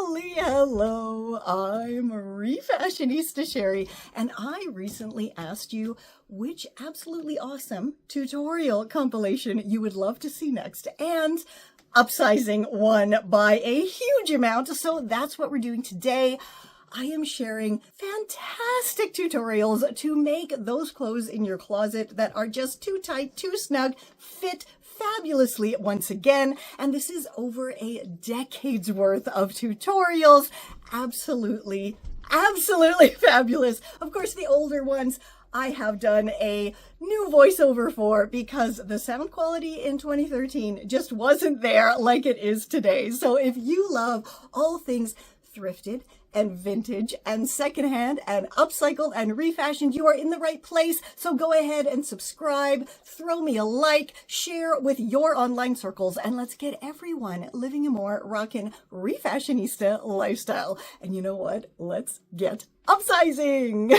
Hello, I'm Refashionista Sheri, and I recently asked you which absolutely awesome tutorial compilation you would love to see next, and Upsizing won by a huge amount, so that's what we're doing today. I am sharing fantastic tutorials to make those clothes in your closet that are just too tight, too snug, fit fabulously once again. And this is over a decade's worth of tutorials. Absolutely fabulous. Of course, the older ones I have done a new voiceover for because the sound quality in 2013 just wasn't there like it is today. So if you love all things thrifted and vintage and secondhand and upcycled and refashioned, you are in the right place. So go ahead and subscribe, throw me a like, share with your online circles, and let's get everyone living a more rockin' refashionista lifestyle. And you know what? Let's get upsizing.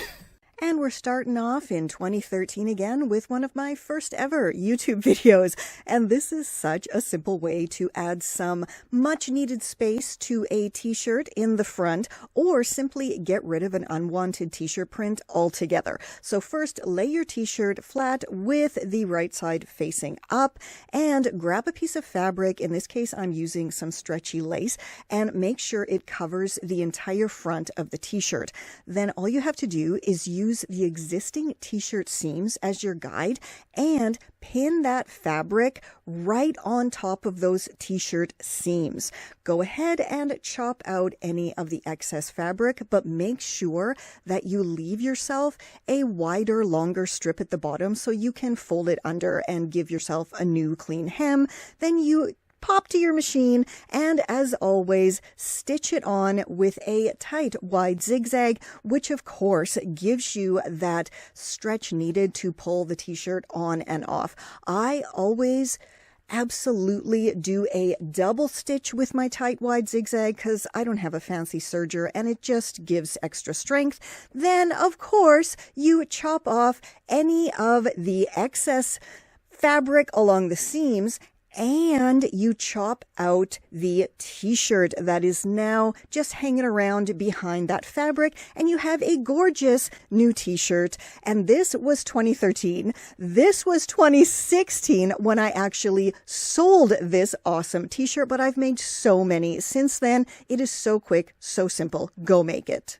And we're starting off in 2013 again with one of my first ever YouTube videos. And this is such a simple way to add some much needed space to a t-shirt in the front, or simply get rid of an unwanted t-shirt print altogether. So first, lay your t-shirt flat with the right side facing up and grab a piece of fabric. In this case, I'm using some stretchy lace, and make sure it covers the entire front of the t-shirt. Then all you have to do is use the existing t-shirt seams as your guide and pin that fabric right on top of those t-shirt seams. Go ahead and chop out any of the excess fabric, but make sure that you leave yourself a wider, longer strip at the bottom so you can fold it under and give yourself a new clean hem. Then you pop to your machine, and as always, stitch it on with a tight wide zigzag, which of course gives you that stretch needed to pull the t-shirt on and off. I always absolutely do a double stitch with my tight wide zigzag because I don't have a fancy serger and it just gives extra strength. Then of course you chop off any of the excess fabric along the seams, and you chop out the t-shirt that is now just hanging around behind that fabric, and you have a gorgeous new t-shirt. And this was 2013. This was 2016 when I actually sold this awesome t-shirt, but I've made so many since then. It is so quick, so simple. Go make it.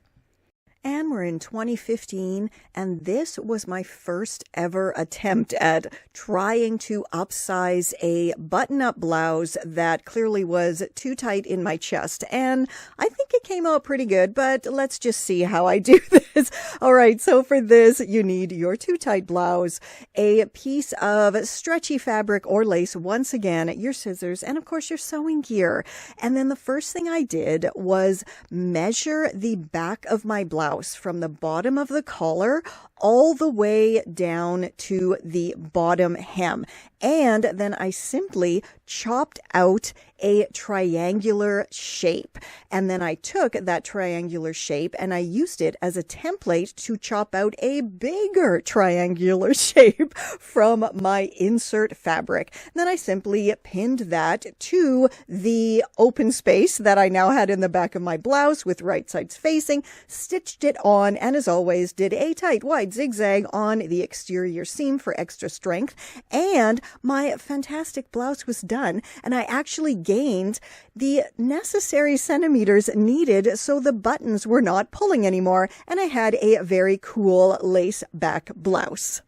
And we're in 2015, and this was my first ever attempt at trying to upsize a button-up blouse that clearly was too tight in my chest. And I think it came out pretty good, but let's just see how I do this. All right, so for this, you need your too tight blouse, a piece of stretchy fabric or lace, once again, your scissors, and of course your sewing gear. And then the first thing I did was measure the back of my blouse from the bottom of the collar all the way down to the bottom hem. And then I simply chopped out a triangular shape. And then I took that triangular shape and I used it as a template to chop out a bigger triangular shape from my insert fabric. And then I simply pinned that to the open space that I now had in the back of my blouse with right sides facing, stitched it on, and as always, did a tight wide zigzag on the exterior seam for extra strength. And my fantastic blouse was done, and I actually gained the necessary centimeters needed so the buttons were not pulling anymore, and I had a very cool lace back blouse.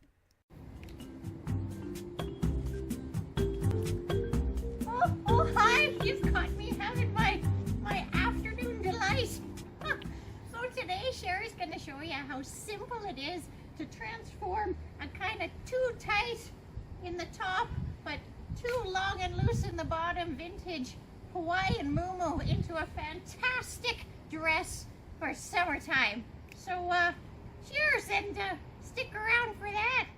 Oh, hi! You've caught me having my afternoon delight. So today, Sheri's going to show you how simple it is to transform a kind of too tight in the top, but too long and loose in the bottom vintage Hawaiian muumuu into a fantastic dress for summertime. So cheers, and stick around for that.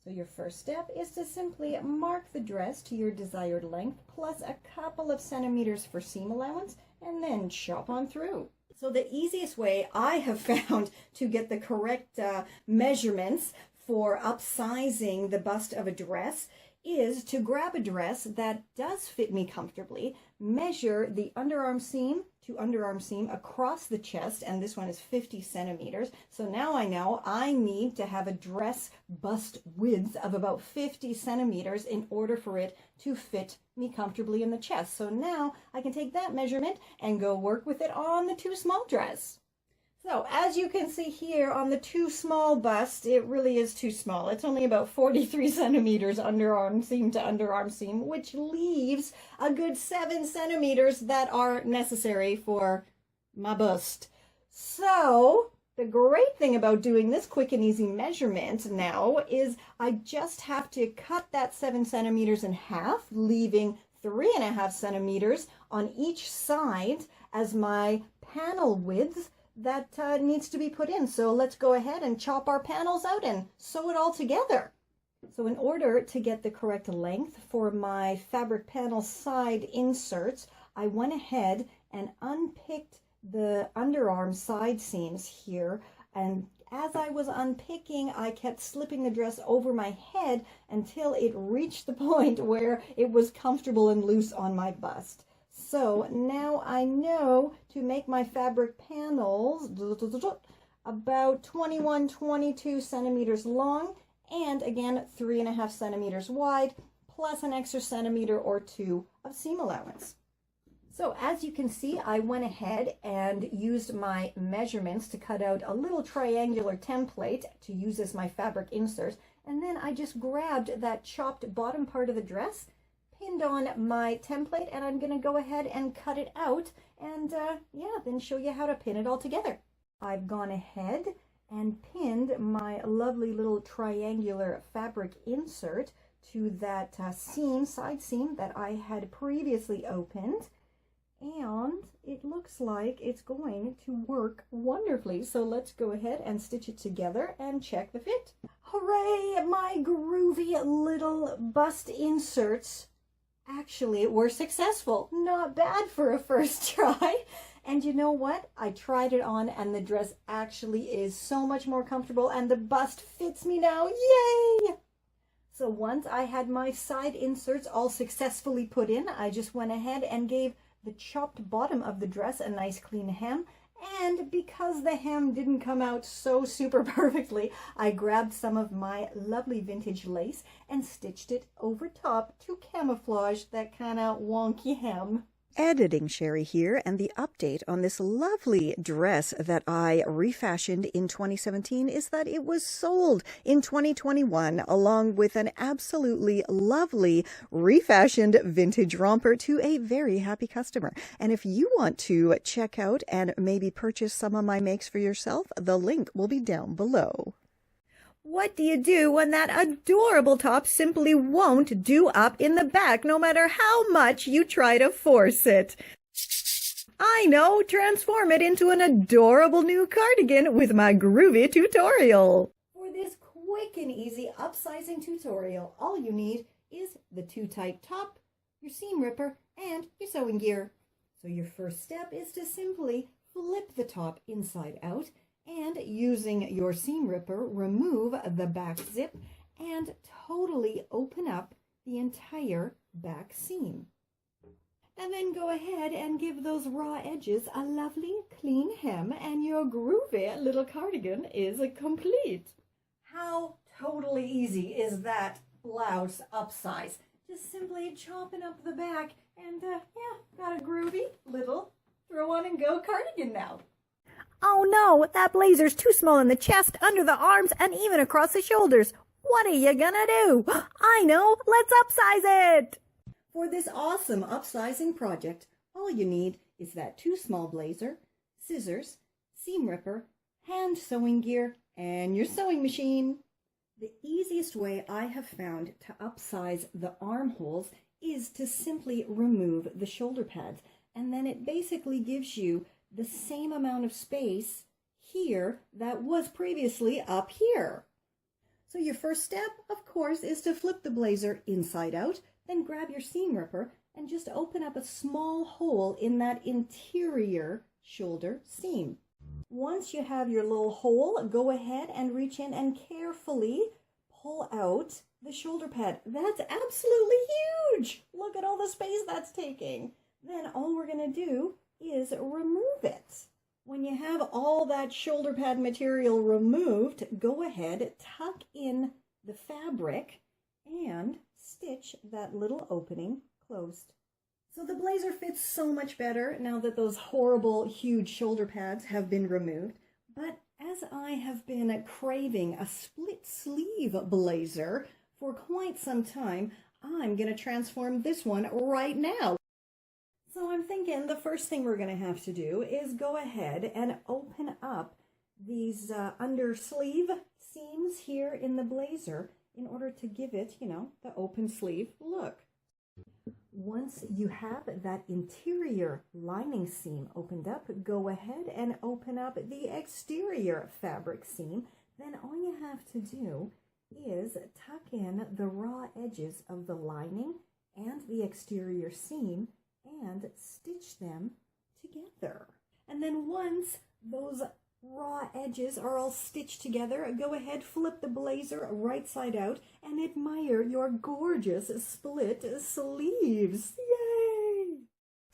So your first step is to simply mark the dress to your desired length plus a couple of centimeters for seam allowance, and then chop on through. So the easiest way I have found to get the correct measurements for upsizing the bust of a dress is to grab a dress that does fit me comfortably, measure the underarm seam to underarm seam across the chest, and this one is 50 centimeters. So now I know I need to have a dress bust width of about 50 centimeters in order for it to fit me comfortably in the chest. So now I can take that measurement and go work with it on the too small dress. So as you can see here on the too small bust, it really is too small. It's only about 43 centimeters underarm seam to underarm seam, which leaves a good 7 centimeters that are necessary for my bust. So the great thing about doing this quick and easy measurement now is I just have to cut that 7 centimeters in half, leaving 3.5 centimeters on each side as my panel width that needs to be put in. So let's go ahead and chop our panels out and sew it all together. So in order to get the correct length for my fabric panel side inserts, I went ahead and unpicked the underarm side seams here, and as I was unpicking, I kept slipping the dress over my head until it reached the point where it was comfortable and loose on my bust. So now I know to make my fabric panels about 22 centimeters long, and again 3.5 centimeters wide, plus an extra centimeter or 2 of seam allowance. So as you can see, I went ahead and used my measurements to cut out a little triangular template to use as my fabric insert, and then I just grabbed that chopped bottom part of the dress, pinned on my template, and I'm going to go ahead and cut it out and then show you how to pin it all together. I've gone ahead and pinned my lovely little triangular fabric insert to that side seam that I had previously opened, and it looks like it's going to work wonderfully. So let's go ahead and stitch it together and check the fit. Hooray! My groovy little bust inserts actually were successful. Not bad for a first try. And you know what? I tried it on and the dress actually is so much more comfortable and the bust fits me now. Yay! So once I had my side inserts all successfully put in, I just went ahead and gave the chopped bottom of the dress a nice clean hem. And because the hem didn't come out so super perfectly, I grabbed some of my lovely vintage lace and stitched it over top to camouflage that kind of wonky hem. Editing Sheri here, and the update on this lovely dress that I refashioned in 2017 is that it was sold in 2021 along with an absolutely lovely refashioned vintage romper to a very happy customer. And if you want to check out and maybe purchase some of my makes for yourself, the link will be down below. What do you do when that adorable top simply won't do up in the back, no matter how much you try to force it? I know, transform it into an adorable new cardigan with my groovy tutorial. For this quick and easy upsizing tutorial, all you need is the too tight top, your seam ripper, and your sewing gear. So your first step is to simply flip the top inside out, and using your seam ripper, remove the back zip and totally open up the entire back seam. And then go ahead and give those raw edges a lovely clean hem, and your groovy little cardigan is complete. How totally easy is that blouse upsize? Just simply chopping up the back and got a groovy little throw on and go cardigan now. Oh no, that blazer's too small in the chest, under the arms, and even across the shoulders. What are you gonna do? I know, let's upsize it! For this awesome upsizing project, all you need is that too small blazer, scissors, seam ripper, hand sewing gear, and your sewing machine. The easiest way I have found to upsize the armholes is to simply remove the shoulder pads, and then it basically gives you the same amount of space here that was previously up here. So your first step, of course, is to flip the blazer inside out, then grab your seam ripper and just open up a small hole in that interior shoulder seam. Once you have your little hole, go ahead and reach in and carefully pull out the shoulder pad. That's absolutely huge. Look at all the space that's taking. Then all we're going to do is remove it. When you have all that shoulder pad material removed, go ahead, tuck in the fabric and stitch that little opening closed. So the blazer fits so much better now that those horrible huge shoulder pads have been removed. But as I have been craving a split sleeve blazer for quite some time, I'm going to transform this one right now. So I'm thinking the first thing we're going to have to do is go ahead and open up these under sleeve seams here in the blazer in order to give it, the open sleeve look. Once you have that interior lining seam opened up, go ahead and open up the exterior fabric seam. Then all you have to do is tuck in the raw edges of the lining and the exterior seam and stitch them together. And then once those raw edges are all stitched together, go ahead, flip the blazer right side out and admire your gorgeous split sleeves. Yay!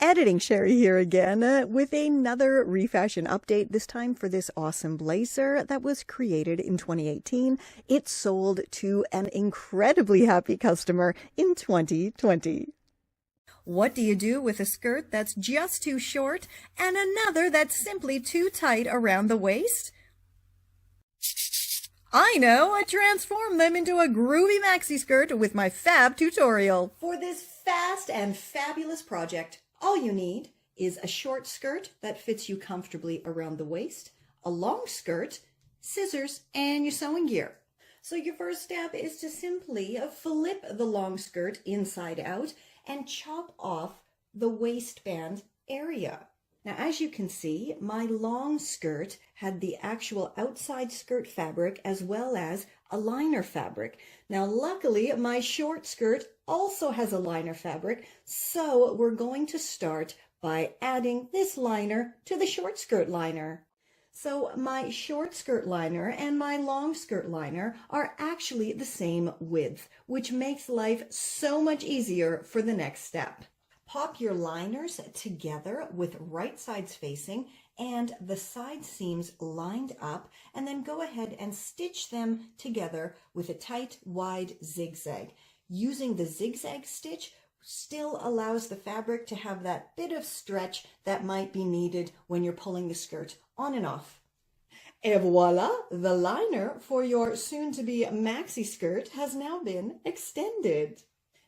Editing Sheri here again with another Refashion update, this time for this awesome blazer that was created in 2018. It sold to an incredibly happy customer in 2020. What do you do with a skirt that's just too short and another that's simply too tight around the waist? I know! I transform them into a groovy maxi skirt with my fab tutorial. For this fast and fabulous project, all you need is a short skirt that fits you comfortably around the waist, a long skirt, scissors, and your sewing gear. So your first step is to simply flip the long skirt inside out and chop off the waistband area. Now, as you can see, my long skirt had the actual outside skirt fabric as well as a liner fabric. Now, luckily, my short skirt also has a liner fabric, so we're going to start by adding this liner to the short skirt liner. So my short skirt liner and my long skirt liner are actually the same width, which makes life so much easier for the next step. Pop your liners together with right sides facing and the side seams lined up, and then go ahead and stitch them together with a tight, wide zigzag. Using the zigzag stitch still allows the fabric to have that bit of stretch that might be needed when you're pulling the skirt on and off. Et voila, the liner for your soon-to-be maxi skirt has now been extended.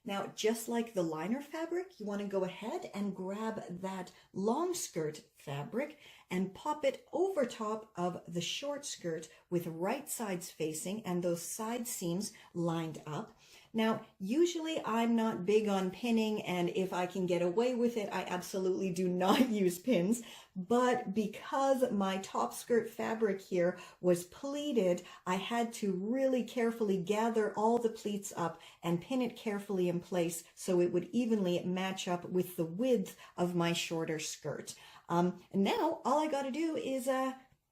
Now, just like the liner fabric, you want to go ahead and grab that long skirt fabric and pop it over top of the short skirt with right sides facing and those side seams lined up. Now, usually I'm not big on pinning, and if I can get away with it, I absolutely do not use pins. But because my top skirt fabric here was pleated, I had to really carefully gather all the pleats up and pin it carefully in place so it would evenly match up with the width of my shorter skirt. And now all I got to do is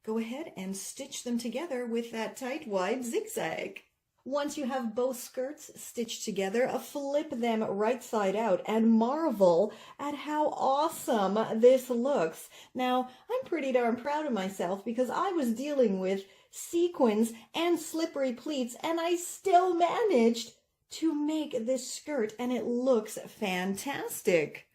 go ahead and stitch them together with that tight, wide zigzag. Once you have both skirts stitched together, flip them right side out and marvel at how awesome this looks. Now, I'm pretty darn proud of myself because I was dealing with sequins and slippery pleats, and I still managed to make this skirt, and it looks fantastic.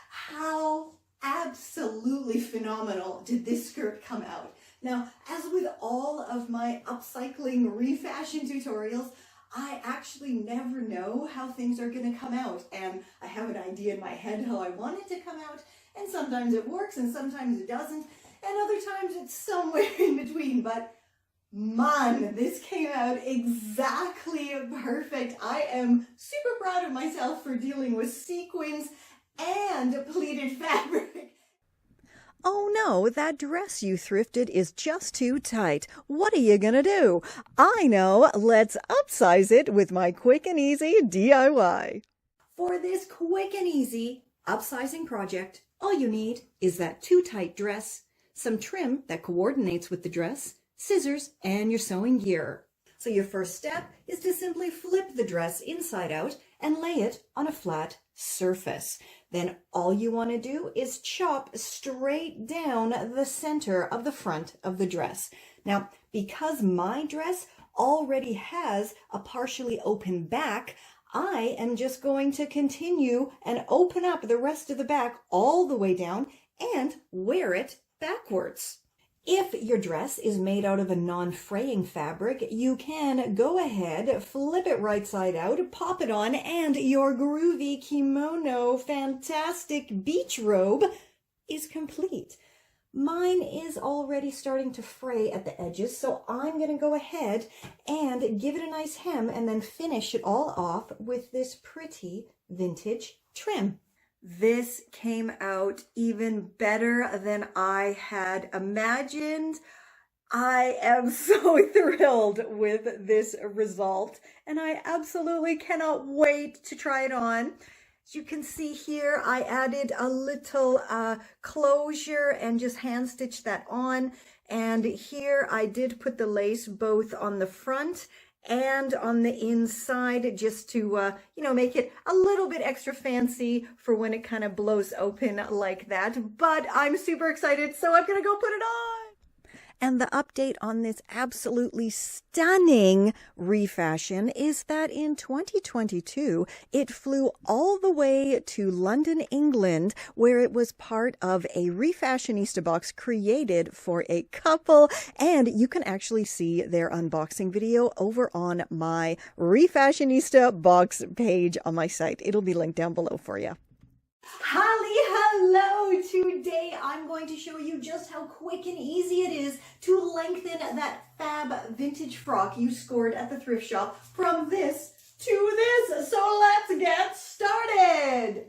How absolutely phenomenal did this skirt come out? Now, as with all of my upcycling refashion tutorials, I actually never know how things are going to come out, and I have an idea in my head how I want it to come out, and sometimes it works and sometimes it doesn't, and other times it's somewhere in between, but man, this came out exactly perfect. I am super proud of myself for dealing with sequins and pleated fabric. Oh no, that dress you thrifted is just too tight. What are you gonna do? I know, let's upsize it with my quick and easy DIY. For this quick and easy upsizing project, all you need is that too tight dress, some trim that coordinates with the dress, scissors, and your sewing gear. So your first step is to simply flip the dress inside out and lay it on a flat surface. Then all you want to do is chop straight down the center of the front of the dress. Now, because my dress already has a partially open back, I am just going to continue and open up the rest of the back all the way down and wear it backwards. If your dress is made out of a non-fraying fabric, you can go ahead, flip it right side out, pop it on, and your groovy kimono fantastic beach robe is complete. Mine is already starting to fray at the edges, so I'm going to go ahead and give it a nice hem and then finish it all off with this pretty vintage trim. This came out even better than I had imagined. I am so thrilled with this result, and I absolutely cannot wait to try it on. As you can see here, I added a little closure and just hand stitched that on. And here I did put the lace both on the front and on the inside, just to, make it a little bit extra fancy for when it kind of blows open like that. But I'm super excited, so I'm gonna go put it on. And the update on this absolutely stunning refashion is that in 2022, it flew all the way to London, England, where it was part of a Refashionista box created for a couple. And you can actually see their unboxing video over on my Refashionista box page on my site. It'll be linked down below for you. Hello! Today I'm going to show you just how quick and easy it is to lengthen that fab vintage frock you scored at the thrift shop from this to this. So let's get started!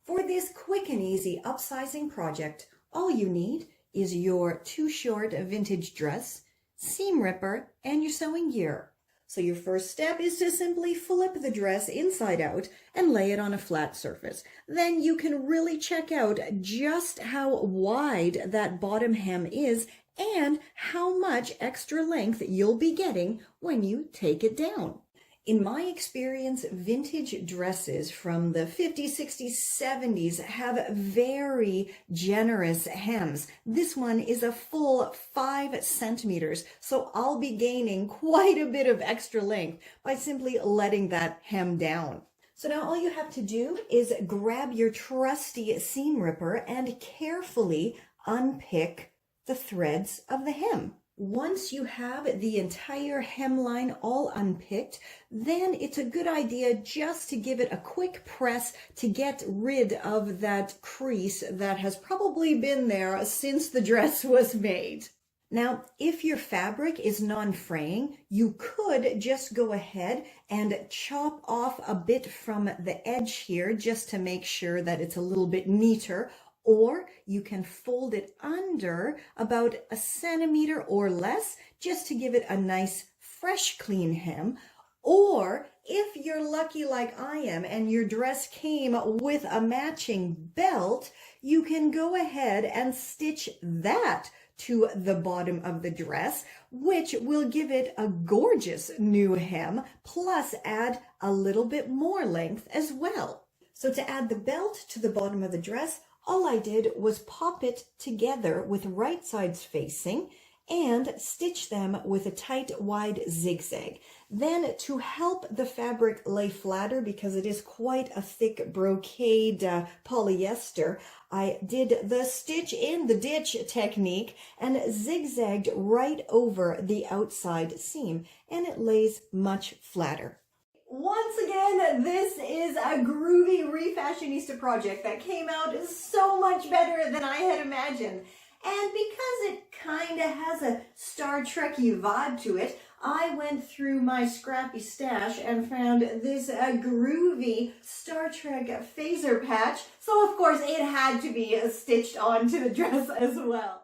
For this quick and easy upsizing project, all you need is your too short vintage dress, seam ripper, and your sewing gear. So your first step is to simply flip the dress inside out and lay it on a flat surface. Then you can really check out just how wide that bottom hem is and how much extra length you'll be getting when you take it down. In my experience, vintage dresses from the 50s, 60s, 70s have very generous hems. This one is a full 5 centimeters, so I'll be gaining quite a bit of extra length by simply letting that hem down. So now all you have to do is grab your trusty seam ripper and carefully unpick the threads of the hem. Once you have the entire hemline all unpicked, then it's a good idea just to give it a quick press to get rid of that crease that has probably been there since the dress was made. Now, if your fabric is non-fraying, you could just go ahead and chop off a bit from the edge here just to make sure that it's a little bit neater. Or you can fold it under about a centimeter or less just to give it a nice, fresh, clean hem. Or if you're lucky like I am and your dress came with a matching belt, you can go ahead and stitch that to the bottom of the dress, which will give it a gorgeous new hem, plus add a little bit more length as well. So to add the belt to the bottom of the dress, all I did was pop it together with right sides facing and stitch them with a tight wide zigzag. Then to help the fabric lay flatter, because it is quite a thick brocade polyester, I did the stitch in the ditch technique and zigzagged right over the outside seam, and it lays much flatter. Once again, this is a groovy Refashionista project that came out so much better than I had imagined. And because it kind of has a Star Trek-y vibe to it, I went through my scrappy stash and found this groovy Star Trek phaser patch. So of course it had to be stitched onto the dress as well.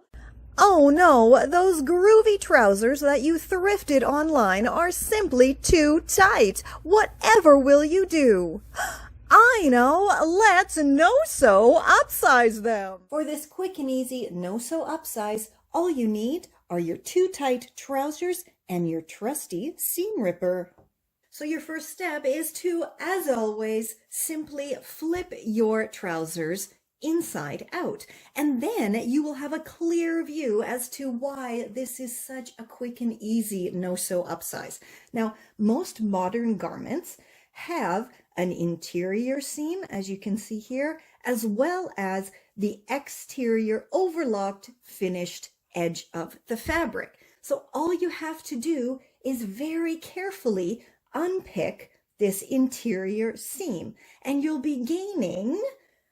Oh no, those groovy trousers that you thrifted online are simply too tight. Whatever will you do? I know, let's no-sew upsize them. For this quick and easy no-sew upsize, all you need are your too tight trousers and your trusty seam ripper. So your first step is to, as always, simply flip your trousers inside out. And then you will have a clear view as to why this is such a quick and easy no-sew upsize. Now, most modern garments have an interior seam, as you can see here, as well as the exterior overlocked finished edge of the fabric. So all you have to do is very carefully unpick this interior seam, and you'll be gaining,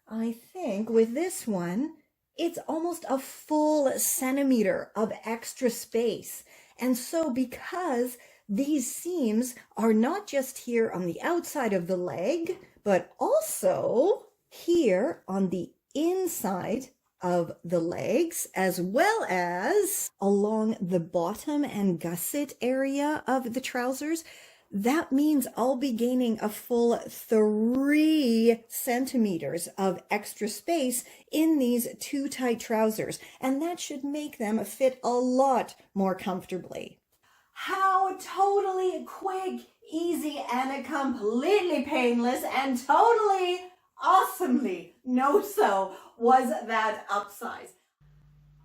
I think with this one, it's almost a full centimeter of extra space. And so because these seams are not just here on the outside of the leg, but also here on the inside of the legs, as well as along the bottom and gusset area of the trousers, that means I'll be gaining a full 3 centimeters of extra space in these too tight trousers, and that should make them fit a lot more comfortably. How totally quick, easy, and completely painless and totally awesomely no-sew was that upsize.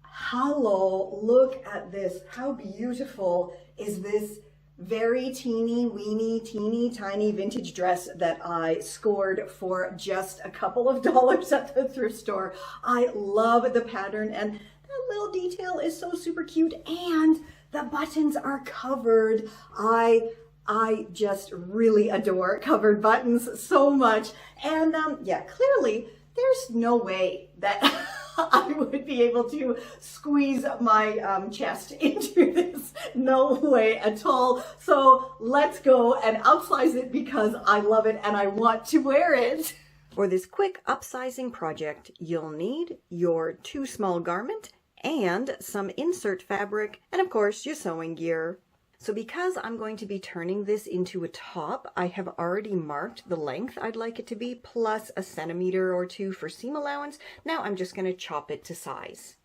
Hello, look at this. How beautiful is this very teeny weeny teeny tiny vintage dress that I scored for just a couple of dollars at the thrift store. I love the pattern, and that little detail is so super cute, and the buttons are covered. I just really adore covered buttons so much. And yeah, clearly there's no way that I would be able to squeeze my chest into this. No way at all. So let's go and upsize it because I love it and I want to wear it. For this quick upsizing project, you'll need your too small garment and some insert fabric, and of course your sewing gear. So because I'm going to be turning this into a top, I have already marked the length I'd like it to be, plus a centimeter or 2 for seam allowance. Now I'm just going to chop it to size.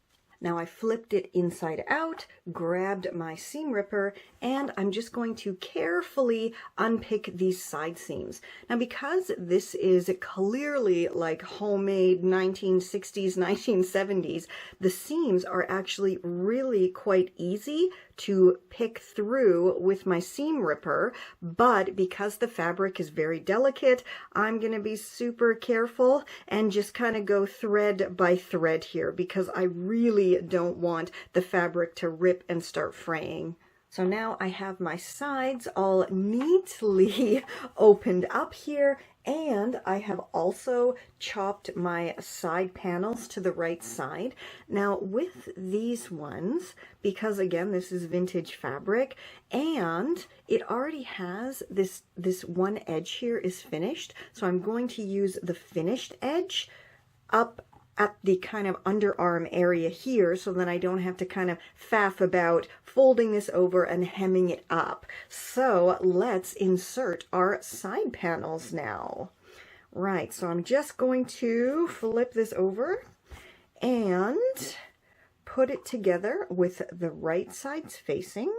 Now I flipped it inside out, grabbed my seam ripper, and I'm just going to carefully unpick these side seams. Now because this is clearly like homemade 1960s, 1970s, the seams are actually really quite easy to pick through with my seam ripper, but because the fabric is very delicate, I'm going to be super careful and just kind of go thread by thread here because I really don't want the fabric to rip and start fraying. So now I have my sides all neatly opened up here, and I have also chopped my side panels to the right side. Now with these ones, because again this is vintage fabric and it already has this one edge here is finished, so I'm going to use the finished edge up at the kind of underarm area here so that I don't have to kind of faff about folding this over and hemming it up. So let's insert our side panels now. Right, so I'm just going to flip this over and put it together with the right sides facing.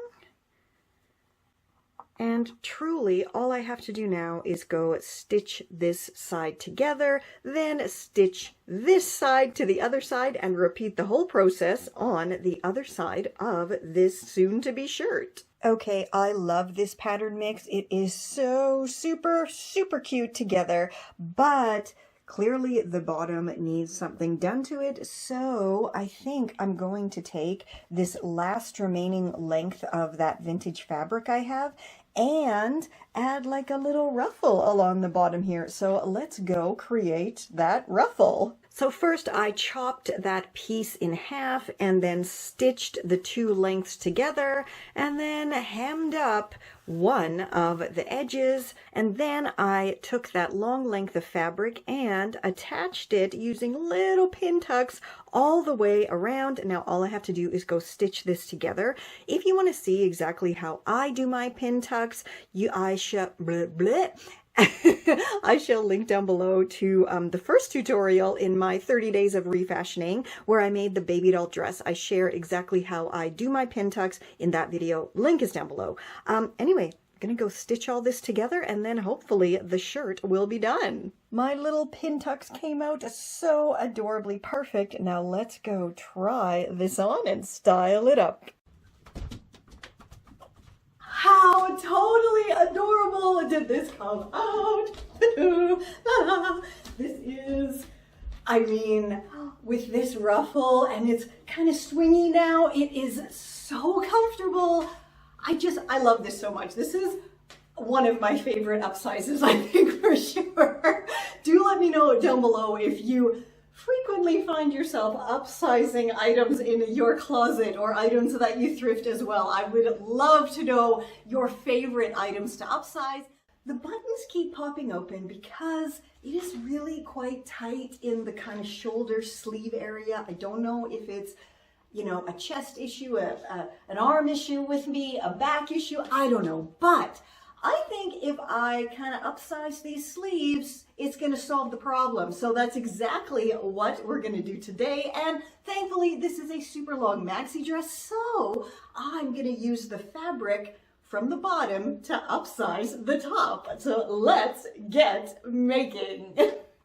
And truly, all I have to do now is go stitch this side together, then stitch this side to the other side, and repeat the whole process on the other side of this soon-to-be shirt. Okay, I love this pattern mix. It is so super, super cute together, but clearly the bottom needs something done to it, so I think I'm going to take this last remaining length of that vintage fabric I have and add like a little ruffle along the bottom here. So let's go create that ruffle. So first I chopped that piece in half and then stitched the 2 lengths together and then hemmed up one of the edges, and then I took that long length of fabric and attached it using little pin tucks all the way around. Now all I have to do is go stitch this together. If you want to see exactly how I do my pin tucks, I shall link down below to the first tutorial in my 30 days of refashioning where I made the baby doll dress. I share exactly how I do my pin tucks in that video. Link is down below. Anyway, I'm gonna go stitch all this together and then hopefully the shirt will be done. My little pin tucks came out so adorably perfect. Now let's go try this on and style it up. How totally adorable did this come out? This is, I mean, with this ruffle and it's kind of swingy now, it is so comfortable. I love this so much. This is one of my favorite upsizes, I think, for sure. Do let me know down below if you frequently find yourself upsizing items in your closet or items that you thrift as well. I would love to know your favorite items to upsize. The buttons keep popping open because it is really quite tight in the kind of shoulder sleeve area. I don't know if it's, you know, a chest issue, an arm issue with me, a back issue, I don't know. But I think if I kind of upsize these sleeves, it's going to solve the problem. So that's exactly what we're going to do today. And thankfully, this is a super long maxi dress. So I'm going to use the fabric from the bottom to upsize the top. So let's get making.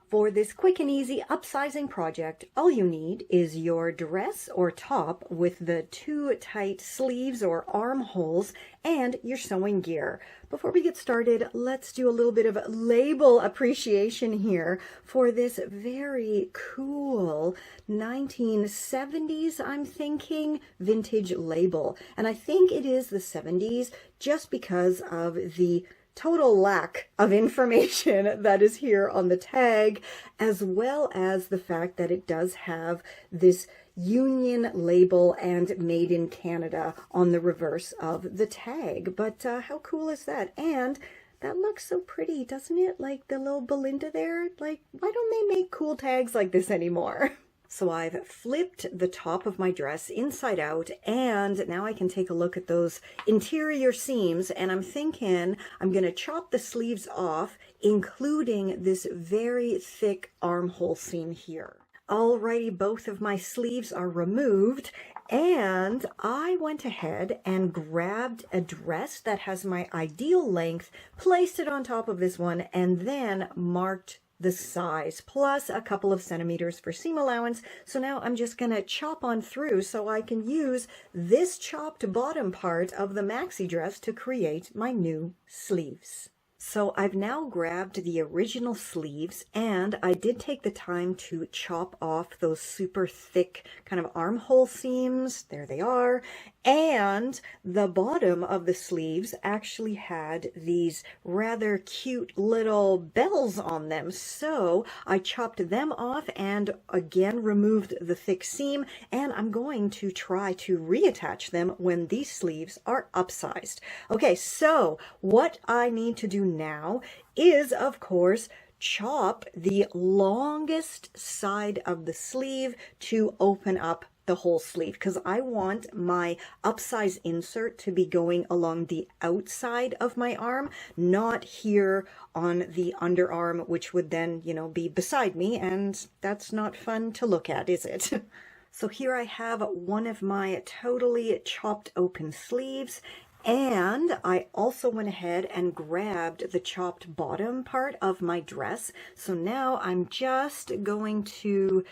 For this quick and easy upsizing project, all you need is your dress or top with the too tight sleeves or armholes and your sewing gear. Before we get started, let's do a little bit of label appreciation here for this very cool 1970s, I'm thinking, vintage label. And I think it is the 70s just because of the total lack of information that is here on the tag, as well as the fact that it does have this union label and made in Canada on the reverse of the tag. But how cool is that? And that looks so pretty, doesn't it? Like the little Belinda there. Like, why don't they make cool tags like this anymore? So I've flipped the top of my dress inside out, and now I can take a look at those interior seams, and I'm thinking I'm going to chop the sleeves off, including this very thick armhole seam here. Alrighty, both of my sleeves are removed, and I went ahead and grabbed a dress that has my ideal length, placed it on top of this one, and then marked the size, plus a couple of centimeters for seam allowance. So now I'm just going to chop on through so I can use this chopped bottom part of the maxi dress to create my new sleeves. So I've now grabbed the original sleeves, and I did take the time to chop off those super thick kind of armhole seams. There they are. And the bottom of the sleeves actually had these rather cute little bells on them. So I chopped them off and again removed the thick seam, and I'm going to try to reattach them when these sleeves are upsized. Okay, so what I need to do now is, of course, chop the longest side of the sleeve to open up the whole sleeve, because I want my upsize insert to be going along the outside of my arm, not here on the underarm, which would then, you know, be beside me, and that's not fun to look at, is it? So here I have one of my totally chopped open sleeves, and I also went ahead and grabbed the chopped bottom part of my dress. So now I'm just going to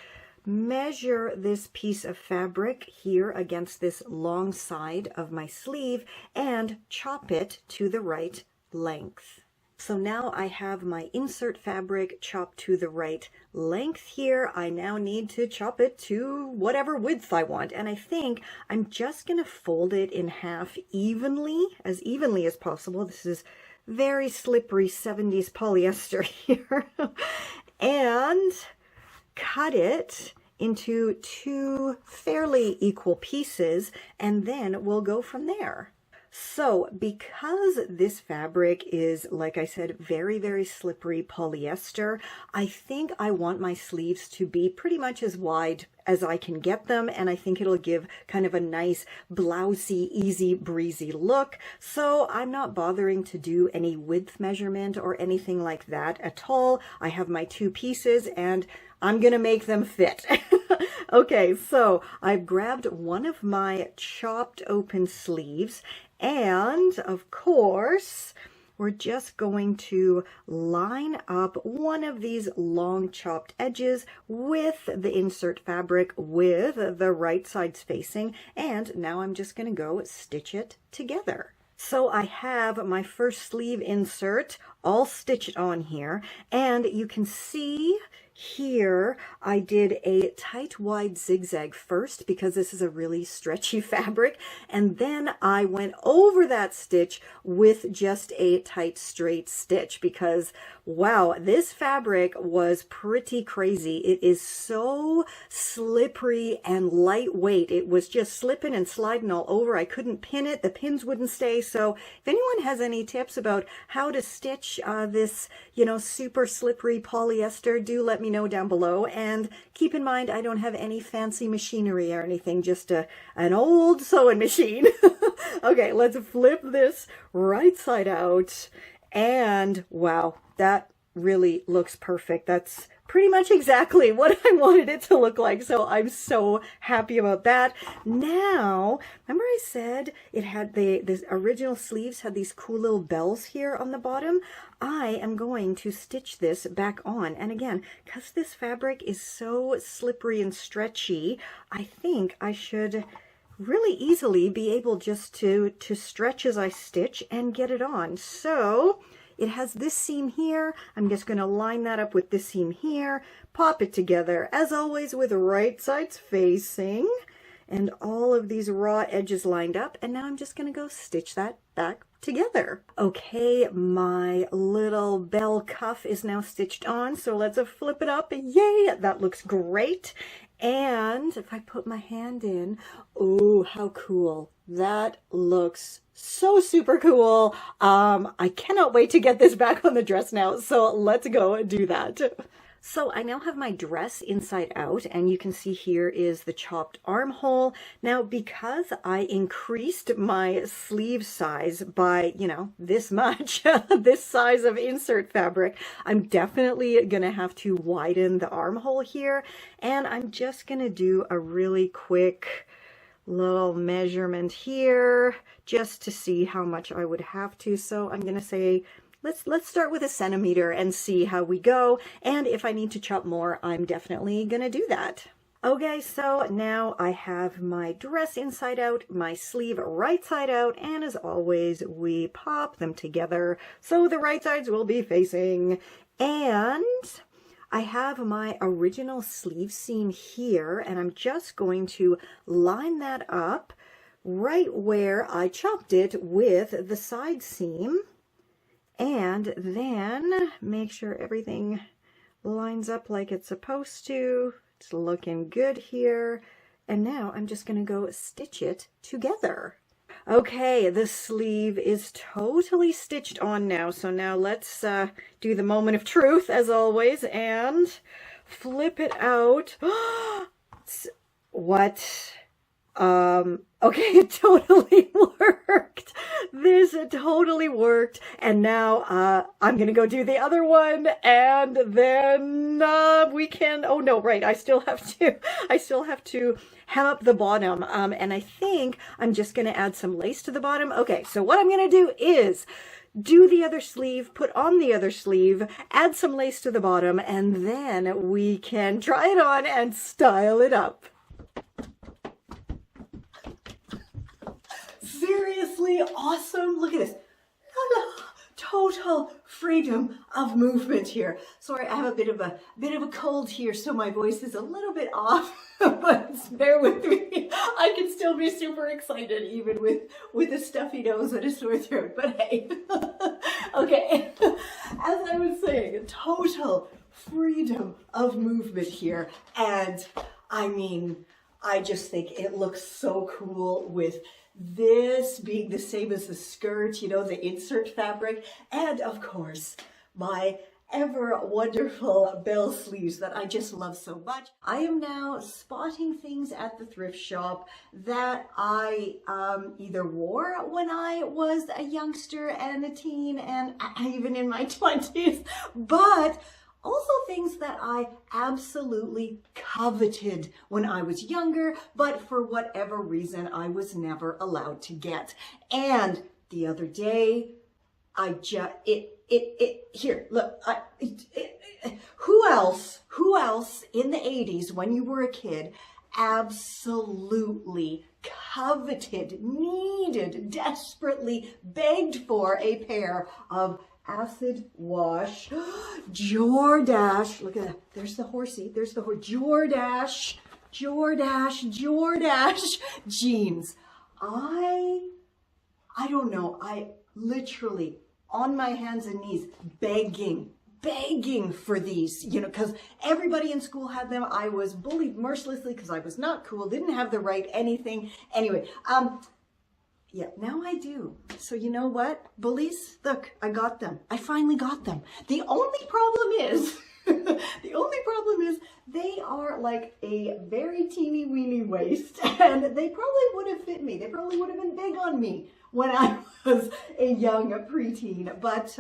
measure this piece of fabric here against this long side of my sleeve and chop it to the right length. So now I have my insert fabric chopped to the right length here. I now need to chop it to whatever width I want. And I think I'm just going to fold it in half evenly as possible. This is very slippery 70s polyester here. And cut it into two fairly equal pieces, and then we'll go from there. So because this fabric is, like I said, very, very slippery polyester, I think I want my sleeves to be pretty much as wide as I can get them, and I think it'll give kind of a nice blousey, easy breezy look. So I'm not bothering to do any width measurement or anything like that at all. I have my 2 pieces and I'm gonna make them fit. Okay, so I've grabbed one of my chopped open sleeves, and of course we're just going to line up one of these long chopped edges with the insert fabric with the right sides facing, and now I'm just going to go stitch it together. So I have my first sleeve insert all stitched on here, and you can see here I did a tight wide zigzag first because this is a really stretchy fabric, and then I went over that stitch with just a tight straight stitch because wow, this fabric was pretty crazy. It is so slippery and lightweight. It was just slipping and sliding all over. I couldn't pin it. The pins wouldn't stay. So if anyone has any tips about how to stitch this, you know, super slippery polyester, do let me know down below. And keep in mind, I don't have any fancy machinery or anything, just an old sewing machine. Okay, let's flip this right side out. And wow, that really looks perfect. That's pretty much exactly what I wanted it to look like. So I'm so happy about that. Now, remember I said it had the original sleeves had these cool little bells here on the bottom? I am going to stitch this back on. And again, because this fabric is so slippery and stretchy, I think I should really easily be able just to stretch as I stitch and get it on. So it has this seam here. I'm just going to line that up with this seam here, pop it together, as always with right sides facing, and all of these raw edges lined up. And now I'm just going to go stitch that back together. Okay, my little bell cuff is now stitched on, so let's flip it up. Yay, that looks great. And if I put my hand in, oh, how cool. That looks so super cool. I cannot wait to get this back on the dress now, so let's go do that. So I now have my dress inside out, and you can see here is the chopped armhole. Now, because I increased my sleeve size by, you know, this much, this size of insert fabric, I'm definitely gonna have to widen the armhole here, and I'm just gonna do a really quick little measurement here just to see how much I would have to. So I'm gonna say let's start with 1 centimeter and see how we go, and if I need to chop more, I'm definitely gonna do that. Okay, so now I have my dress inside out, my sleeve right side out, and as always we pop them together so the right sides will be facing. And I have my original sleeve seam here, and I'm just going to line that up right where I chopped it with the side seam, and then make sure everything lines up like it's supposed to. It's looking good here. And now I'm just going to go stitch it together. Okay, the sleeve is totally stitched on now. So now let's do the moment of truth as always and flip it out. What? Okay, it totally worked. This totally worked. And now I'm gonna go do the other one, and then we can, oh no, right, I still have to hem up the bottom. And I think I'm just gonna add some lace to the bottom. Okay, so what I'm gonna do is do the other sleeve, put on the other sleeve, add some lace to the bottom, and then we can try it on and style it up. Seriously awesome. Look at this. Total freedom of movement here. Sorry, I have a bit of a cold here, so my voice is a little bit off, but bear with me. I can still be super excited even with a stuffy nose and a sore throat, but hey. Okay, as I was saying, total freedom of movement here. And I mean, I just think it looks so cool with this being the same as the skirt, you know, the insert fabric, and of course, my ever wonderful bell sleeves that I just love so much. I am now spotting things at the thrift shop that I either wore when I was a youngster and a teen and even in my 20s, but also things that I absolutely coveted when I was younger, but for whatever reason, I was never allowed to get. And the other day, here, look, who else in the 80s when you were a kid absolutely coveted, needed, desperately begged for a pair of acid wash Jordache, look at that, there's the horsey, there's the horse, Jordache jeans. I don't know, I literally on my hands and knees begging for these, you know, because everybody in school had them. I was bullied mercilessly because I was not cool, didn't have the right anything. Anyway, yeah, now I do. So you know what, bullies? Look, I got them. I finally got them. The only problem is, they are like a very teeny weeny waist, and they probably would have fit me. They probably would have been big on me when I was a young preteen. But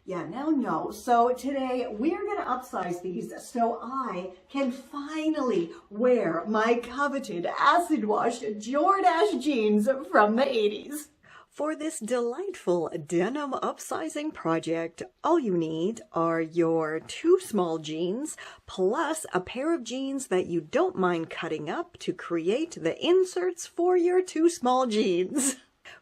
yeah, now no. So today we're gonna upsize these so I can finally wear my coveted acid washed Jordache jeans from the 80s. For this delightful denim upsizing project, all you need are your 2 small jeans plus a pair of jeans that you don't mind cutting up to create the inserts for your 2 small jeans.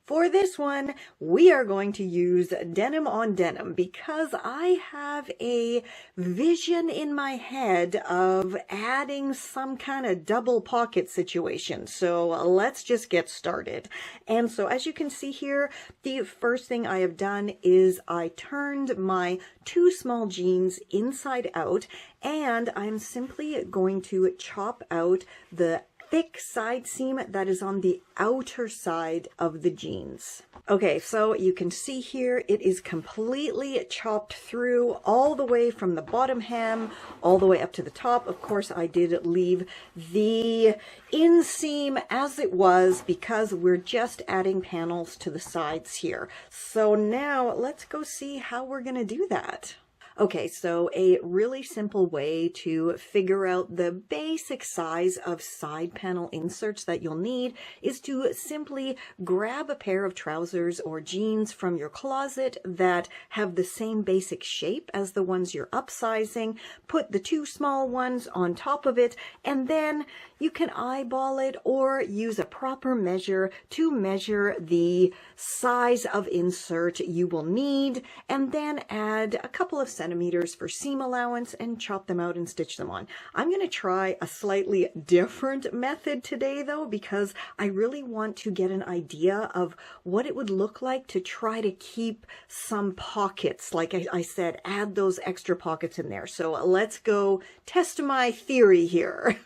For this one, we are going to use denim on denim because I have a vision in my head of adding some kind of double pocket situation. So let's just get started. And so as you can see here, the first thing I have done is I turned my 2 small jeans inside out, and I'm simply going to chop out the thick side seam that is on the outer side of the jeans. Okay, so you can see here it is completely chopped through all the way from the bottom hem all the way up to the top. Of course, I did leave the inseam as it was because we're just adding panels to the sides here. So now let's go see how we're gonna do that. Okay, so a really simple way to figure out the basic size of side panel inserts that you'll need is to simply grab a pair of trousers or jeans from your closet that have the same basic shape as the ones you're upsizing, put the 2 small ones on top of it, and then you can eyeball it or use a proper measure to measure the size of insert you will need, and then add a couple of centimeters for seam allowance and chop them out and stitch them on. I'm going to try a slightly different method today though, because I really want to get an idea of what it would look like to try to keep some pockets. Like I said, add those extra pockets in there. So let's go test my theory here.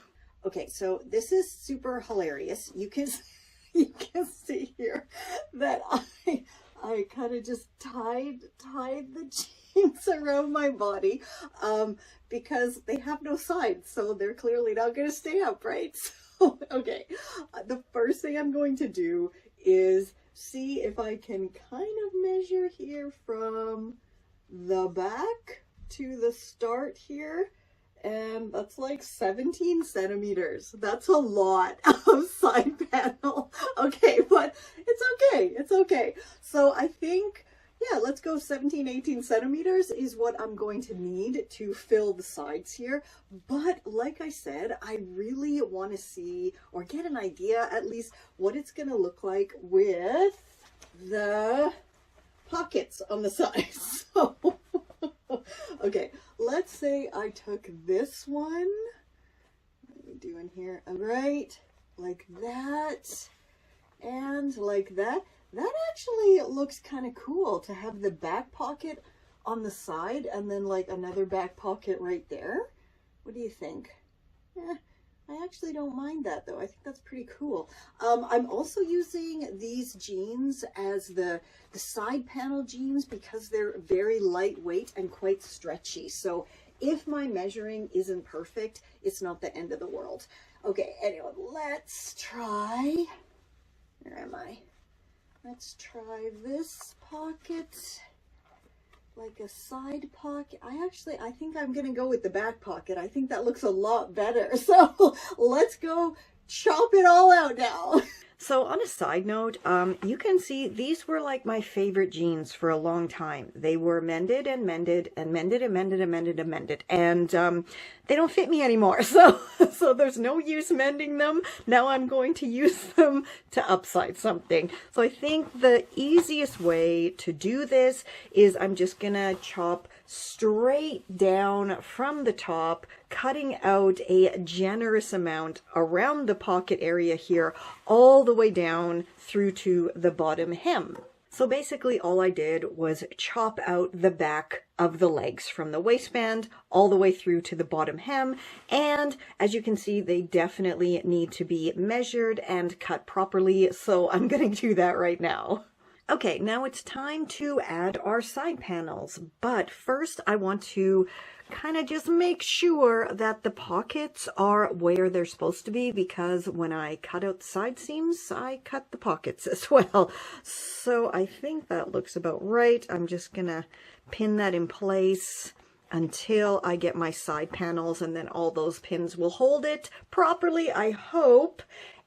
Okay, so this is super hilarious. You can see here that I kind of just tied the jeans around my body because they have no sides, so they're clearly not going to stay up, right? So, okay, the first thing I'm going to do is see if I can kind of measure here from the back to the start here. And that's like 17 centimeters. That's a lot of side panel. Okay, but it's okay. It's okay. So I think, yeah, let's go 17, 18 centimeters is what I'm going to need to fill the sides here. But like I said, I really want to see or get an idea at least what it's going to look like with the pockets on the sides. So okay, let's say I took this one, what are we doing here? Right, like that, and like that. That actually looks kind of cool to have the back pocket on the side and then like another back pocket right there. What do you think? I actually don't mind that though. I think that's pretty cool. I'm also using these jeans as the side panel jeans because they're very lightweight and quite stretchy. So if my measuring isn't perfect, it's not the end of the world. Okay, anyway, let's try, where am I? Let's try this pocket, like a side pocket. I think I'm gonna go with the back pocket. I think that looks a lot better. So let's go chop it all out now. So on a side note, you can see these were like my favorite jeans for a long time. They were mended and mended and mended and mended and mended and mended. And they don't fit me anymore. So there's no use mending them. Now I'm going to use them to upsize something. So I think the easiest way to do this is I'm just gonna chop straight down from the top, cutting out a generous amount around the pocket area here, all the way down through to the bottom hem. So basically all I did was chop out the back of the legs from the waistband all the way through to the bottom hem. And as you can see, they definitely need to be measured and cut properly. So I'm going to do that right now. Okay, now it's time to add our side panels. But first I want to kind of just make sure that the pockets are where they're supposed to be, because when I cut out the side seams, I cut the pockets as well. So I think that looks about right. I'm just gonna pin that in place until I get my side panels, and then all those pins will hold it properly, I hope.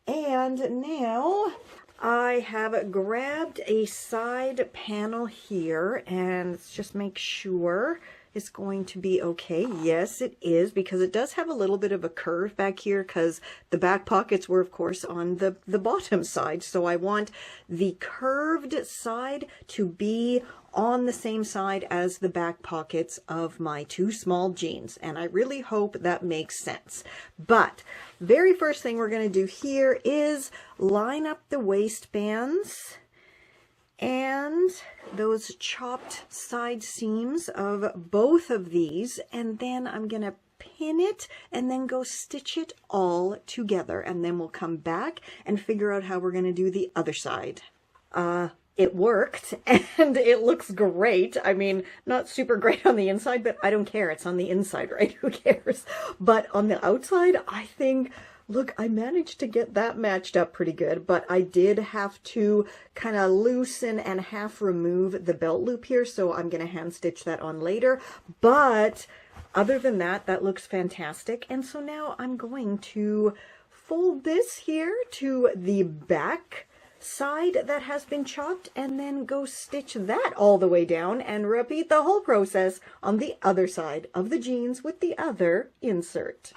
And now I have grabbed a side panel here, and let's just make sure it's going to be okay. Yes, it is, because it does have a little bit of a curve back here because the back pockets were, of course, on the bottom side. So I want the curved side to be on the same side as the back pockets of my two small jeans. And I really hope that makes sense. But very first thing we're going to do here is line up the waistbands and those chopped side seams of both of these, and then I'm gonna pin it and then go stitch it all together, and then we'll come back and figure out how we're gonna do the other side. It worked and it looks great. I mean, not super great on the inside, but I don't care. It's on the inside, right? Who cares? But on the outside, I think, look, I managed to get that matched up pretty good, but I did have to kind of loosen and half remove the belt loop here, so I'm going to hand stitch that on later. But other than that, that looks fantastic. And so now I'm going to fold this here to the back side that has been chopped, and then go stitch that all the way down and repeat the whole process on the other side of the jeans with the other insert.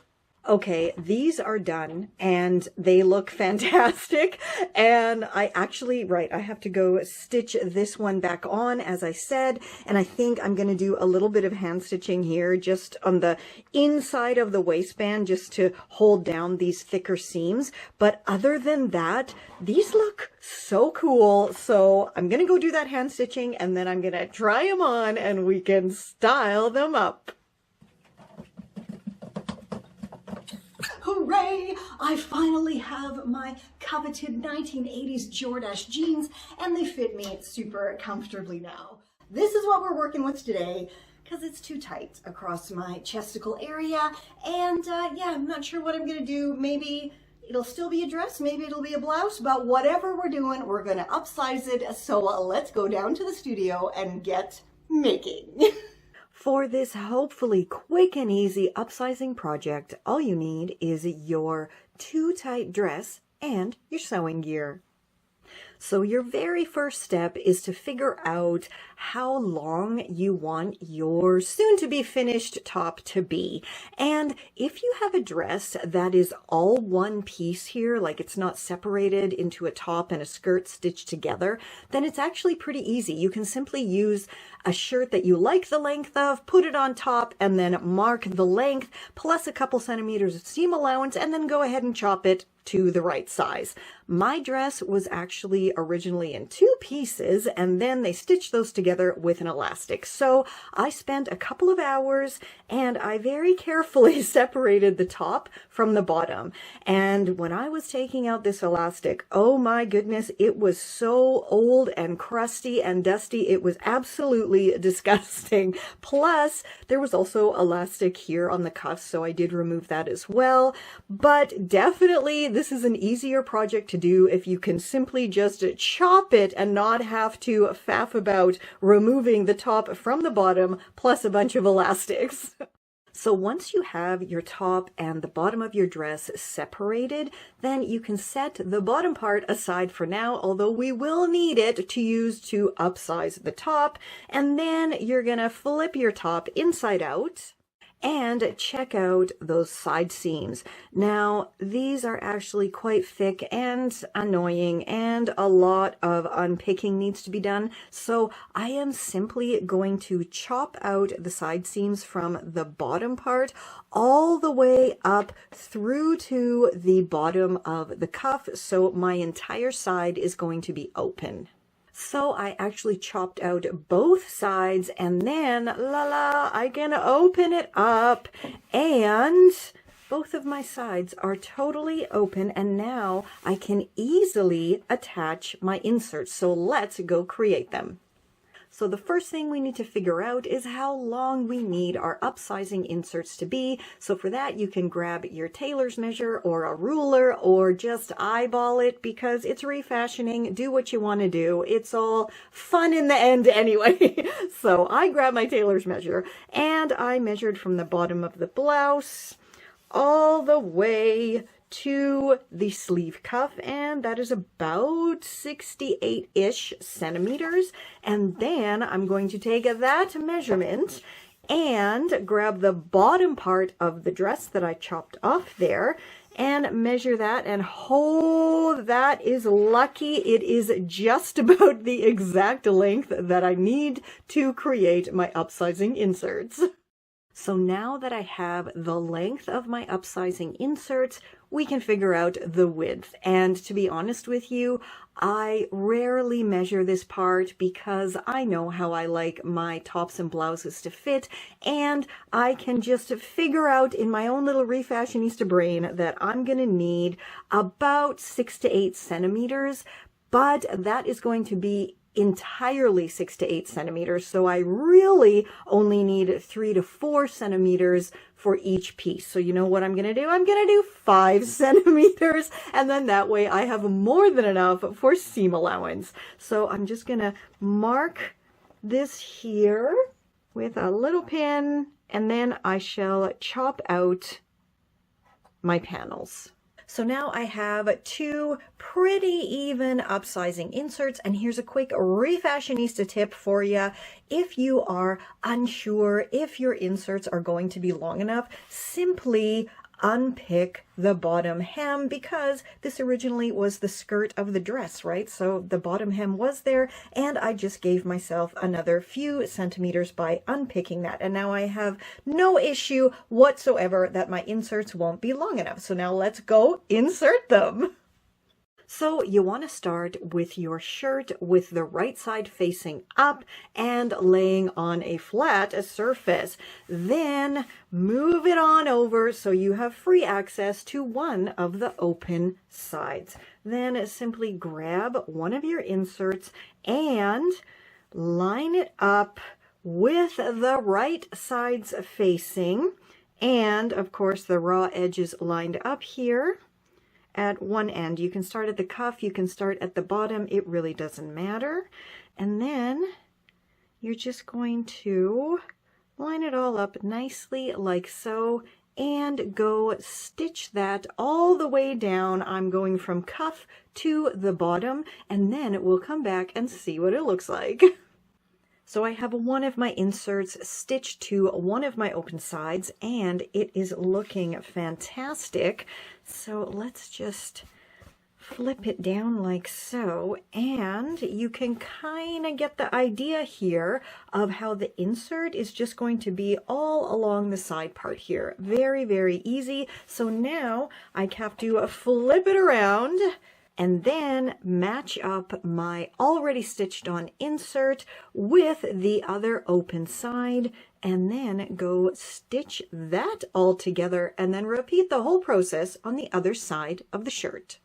Okay, these are done and they look fantastic. And I actually, right, I have to go stitch this one back on, as I said, and I think I'm going to do a little bit of hand stitching here just on the inside of the waistband just to hold down these thicker seams. But other than that, these look so cool. So I'm going to go do that hand stitching, and then I'm going to try them on and we can style them up. Hooray! I finally have my coveted 1980s Jordache jeans, and they fit me super comfortably now. This is what we're working with today, because it's too tight across my chesticle area, and yeah, I'm not sure what I'm going to do. Maybe it'll still be a dress, maybe it'll be a blouse, but whatever we're doing, we're going to upsize it. So let's go down to the studio and get making. For this hopefully quick and easy upsizing project, all you need is your too tight dress and your sewing gear. So your very first step is to figure out how long you want your soon-to-be finished top to be. And if you have a dress that is all one piece here, like it's not separated into a top and a skirt stitched together, then it's actually pretty easy. You can simply use a shirt that you like the length of, put it on top, and then mark the length plus a couple centimeters of seam allowance, and then go ahead and chop it to the right size. My dress was actually originally in 2 pieces, and then they stitched those together with an elastic. So I spent a couple of hours and I very carefully separated the top from the bottom. And when I was taking out this elastic, oh my goodness, it was so old and crusty and dusty. It was absolutely disgusting. Plus, there was also elastic here on the cuff, so I did remove that as well. But definitely, this is an easier project to do if you can simply just chop it and not have to faff about removing the top from the bottom plus a bunch of elastics. So once you have your top and the bottom of your dress separated, then you can set the bottom part aside for now, although we will need it to use to upsize the top. And then you're gonna flip your top inside out and check out those side seams. Now, these are actually quite thick and annoying, and a lot of unpicking needs to be done. So I am simply going to chop out the side seams from the bottom part all the way up through to the bottom of the cuff. So my entire side is going to be open. So I actually chopped out both sides, and then I can open it up, and both of my sides are totally open, and now I can easily attach my inserts. So let's go create them. So the first thing we need to figure out is how long we need our upsizing inserts to be. So for that, you can grab your tailor's measure or a ruler, or just eyeball it, because it's refashioning. Do what you want to do. It's all fun in the end anyway. So I grabbed my tailor's measure and I measured from the bottom of the blouse all the way to the sleeve cuff, and that is about 68-ish centimeters. And then I'm going to take that measurement and grab the bottom part of the dress that I chopped off there and measure that, and oh, that is lucky. It is just about the exact length that I need to create my upsizing inserts. So now that I have the length of my upsizing inserts, we can figure out the width. And to be honest with you, I rarely measure this part because I know how I like my tops and blouses to fit, and I can just figure out in my own little refashionista brain that I'm gonna need about 6 to 8 centimeters, but that is going to be entirely 6 to 8 centimeters. So I really only need 3 to 4 centimeters for each piece. So you know what I'm going to do? I'm going to do 5 centimeters. And then that way I have more than enough for seam allowance. So I'm just going to mark this here with a little pin, and then I shall chop out my panels. So now I have 2 pretty even upsizing inserts, and here's a quick Refashionista tip for you. If you are unsure if your inserts are going to be long enough, simply unpick the bottom hem, because this originally was the skirt of the dress, right? So the bottom hem was there, and I just gave myself another few centimeters by unpicking that. And now I have no issue whatsoever that my inserts won't be long enough. So now let's go insert them. So you want to start with your shirt with the right side facing up and laying on a flat surface. Then move it on over so you have free access to one of the open sides. Then simply grab one of your inserts and line it up with the right sides facing. And of course the raw edges lined up here at one end. You can start at the cuff, you can start at the bottom, it really doesn't matter. And then you're just going to line it all up nicely like so, and go stitch that all the way down. I'm going from cuff to the bottom, and then we'll come back and see what it looks like. So I have one of my inserts stitched to one of my open sides, and it is looking fantastic. So let's just flip it down like so, and you can kind of get the idea here of how the insert is just going to be all along the side part here. Very, very easy. So now I have to flip it around and then match up my already stitched on insert with the other open side, and then go stitch that all together and then repeat the whole process on the other side of the shirt.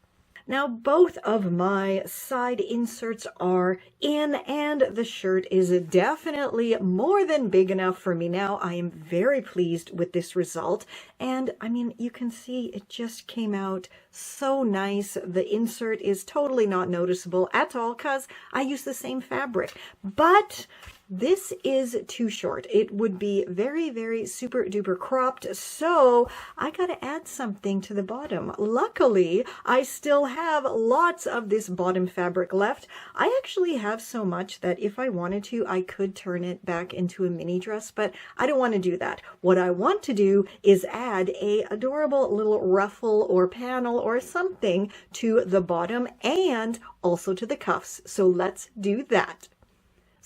Now both of my side inserts are in, and the shirt is definitely more than big enough for me now. I am very pleased with this result, and I mean, you can see it just came out so nice. The insert is totally not noticeable at all because I use the same fabric, but this is too short. It would be very, very super duper cropped, so I gotta add something to the bottom. Luckily, I still have lots of this bottom fabric left. I actually have so much that if I wanted to, I could turn it back into a mini dress, but I don't want to do that. What I want to do is add a adorable little ruffle or panel or something to the bottom and also to the cuffs. So let's do that.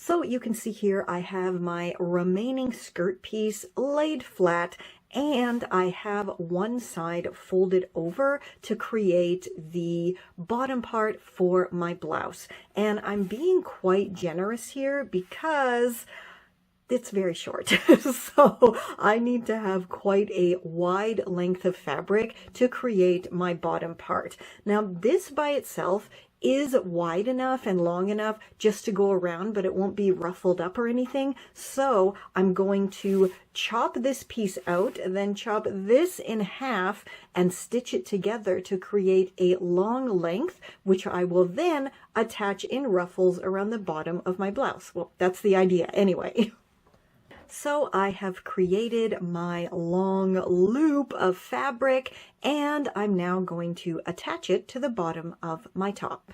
So you can see here I have my remaining skirt piece laid flat, and I have one side folded over to create the bottom part for my blouse. And I'm being quite generous here because it's very short. So I need to have quite a wide length of fabric to create my bottom part. Now this by itself is wide enough and long enough just to go around, but it won't be ruffled up or anything. So I'm going to chop this piece out and then chop this in half and stitch it together to create a long length, which I will then attach in ruffles around the bottom of my blouse. Well, that's the idea anyway. So I have created my long loop of fabric, and I'm now going to attach it to the bottom of my top.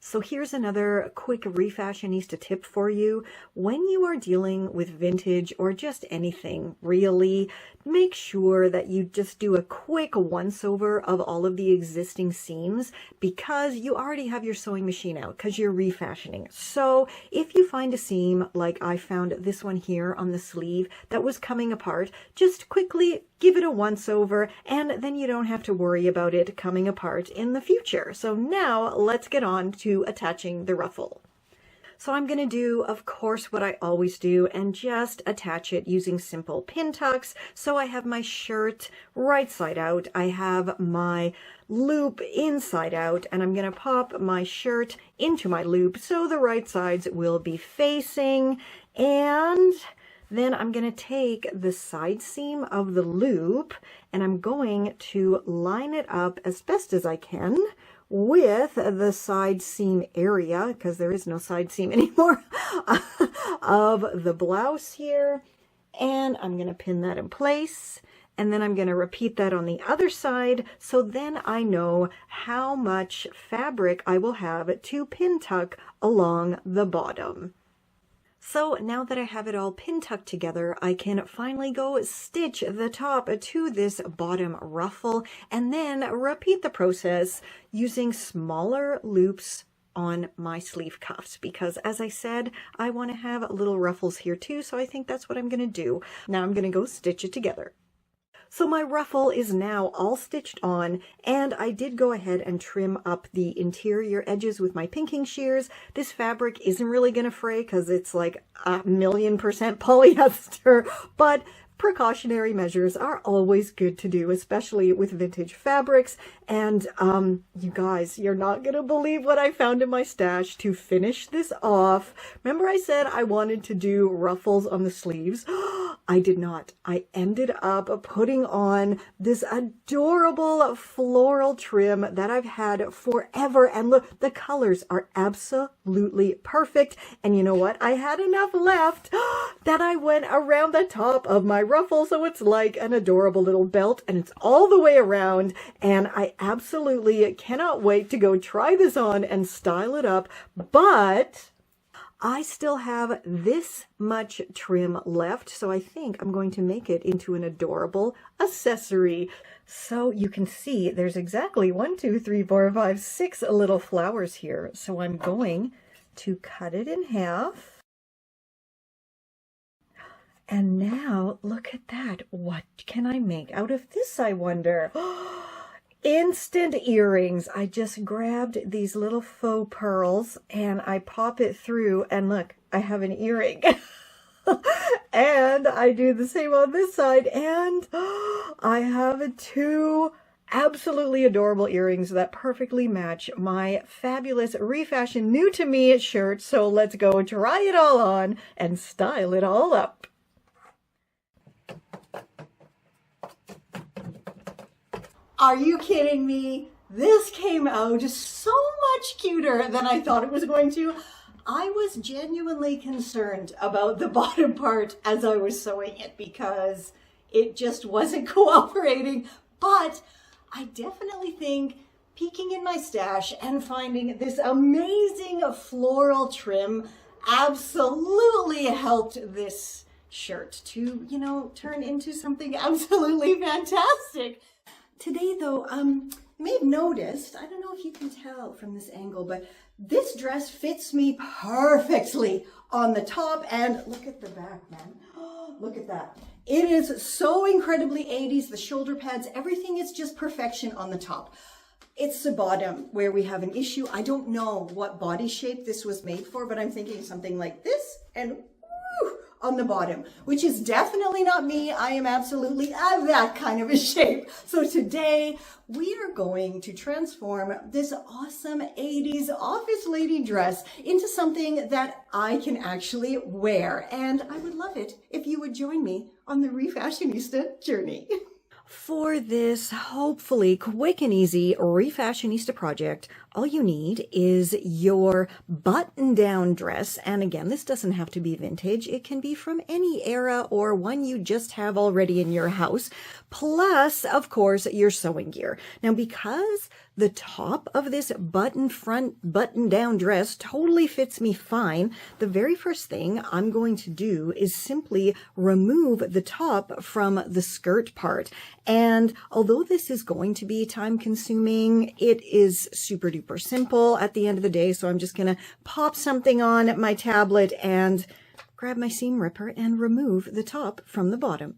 So here's another quick Refashionista tip for you. When you are dealing with vintage or just anything really, make sure that you just do a quick once-over of all of the existing seams, because you already have your sewing machine out because you're refashioning. So if you find a seam, like I found this one here on the sleeve that was coming apart, just quickly give it a once-over, and then you don't have to worry about it coming apart in the future. So now let's get on to attaching the ruffle. So I'm going to do, of course, what I always do and just attach it using simple pin tucks. So I have my shirt right side out. I have my loop inside out, and I'm going to pop my shirt into my loop so the right sides will be facing. And then I'm going to take the side seam of the loop and I'm going to line it up as best as I can with the side seam area, because there is no side seam anymore, of the blouse here. And I'm going to pin that in place. And then I'm going to repeat that on the other side. So then I know how much fabric I will have to pin tuck along the bottom. So now that I have it all pin tucked together, I can finally go stitch the top to this bottom ruffle and then repeat the process using smaller loops on my sleeve cuffs, because as I said, I want to have little ruffles here too, so I think that's what I'm going to do. Now I'm going to go stitch it together. So my ruffle is now all stitched on, and I did go ahead and trim up the interior edges with my pinking shears. This fabric isn't really going to fray because it's like 1,000,000% polyester, but precautionary measures are always good to do, especially with vintage fabrics. And you guys, you're not gonna believe what I found in my stash to finish this off. Remember I said I wanted to do ruffles on the sleeves? I did not. I ended up putting on this adorable floral trim that I've had forever. And look, the colors are absolutely perfect. And you know what? I had enough left that I went around the top of my ruffle, so it's like an adorable little belt, and it's all the way around. And I absolutely cannot wait to go try this on and style it up. But I still have this much trim left, so I think I'm going to make it into an adorable accessory. So you can see there's exactly 1, 2, 3, 4, 5, 6 little flowers here. So I'm going to cut it in half. And now look at that. What can I make out of this, I wonder? Instant earrings. I just grabbed these little faux pearls and I pop it through and look, I have an earring. And I do the same on this side and I have 2 absolutely adorable earrings that perfectly match my fabulous Refashion new to me shirt. So let's go try it all on and style it all up. Are you kidding me? This came out so much cuter than I thought it was going to. I was genuinely concerned about the bottom part as I was sewing it because it just wasn't cooperating. But I definitely think peeking in my stash and finding this amazing floral trim absolutely helped this shirt to, you know, turn into something absolutely fantastic. Today, though, you may have noticed, I don't know if you can tell from this angle, but this dress fits me perfectly on the top, and look at the back, man. Oh, look at that. It is so incredibly 80s, the shoulder pads, everything is just perfection on the top. It's the bottom where we have an issue. I don't know what body shape this was made for, but I'm thinking something like this, and on the bottom, which is definitely not me. I am absolutely that kind of a shape. So today we are going to transform this awesome 80s office lady dress into something that I can actually wear. And I would love it if you would join me on the Refashionista journey. For this hopefully quick and easy Refashionista project, all you need is your button-down dress. And again, this doesn't have to be vintage. It can be from any era or one you just have already in your house. Plus, of course, your sewing gear. Now, because the top of this button-down dress totally fits me fine, the very first thing I'm going to do is simply remove the top from the skirt part. And although this is going to be time-consuming, it is super duper simple at the end of the day. So I'm just going to pop something on my tablet and grab my seam ripper and remove the top from the bottom.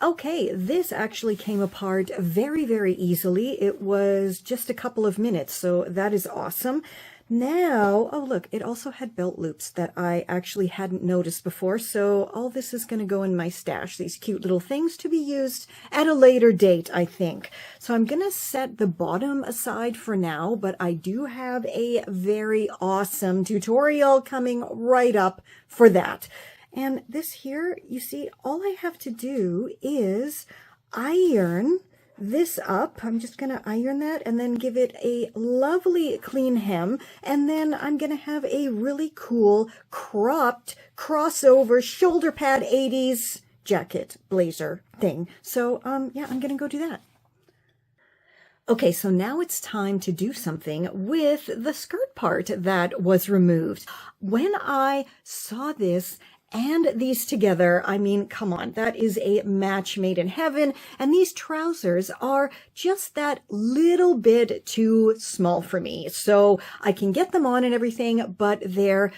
Okay, this actually came apart very, very easily. It was just a couple of minutes, so that is awesome. Now, oh look, it also had belt loops that I actually hadn't noticed before, so all this is going to go in my stash, these cute little things to be used at a later date, I think. So I'm going to set the bottom aside for now, but I do have a very awesome tutorial coming right up for that. And this here, you see, all I have to do is iron this up. I'm just going to iron that and then give it a lovely clean hem. And then I'm going to have a really cool cropped crossover shoulder pad 80s jacket blazer thing. So, yeah, I'm going to go do that. Okay, so now it's time to do something with the skirt part that was removed. When I saw this and these together, I mean, come on, that is a match made in heaven. And these trousers are just that little bit too small for me. So I can get them on and everything, but they're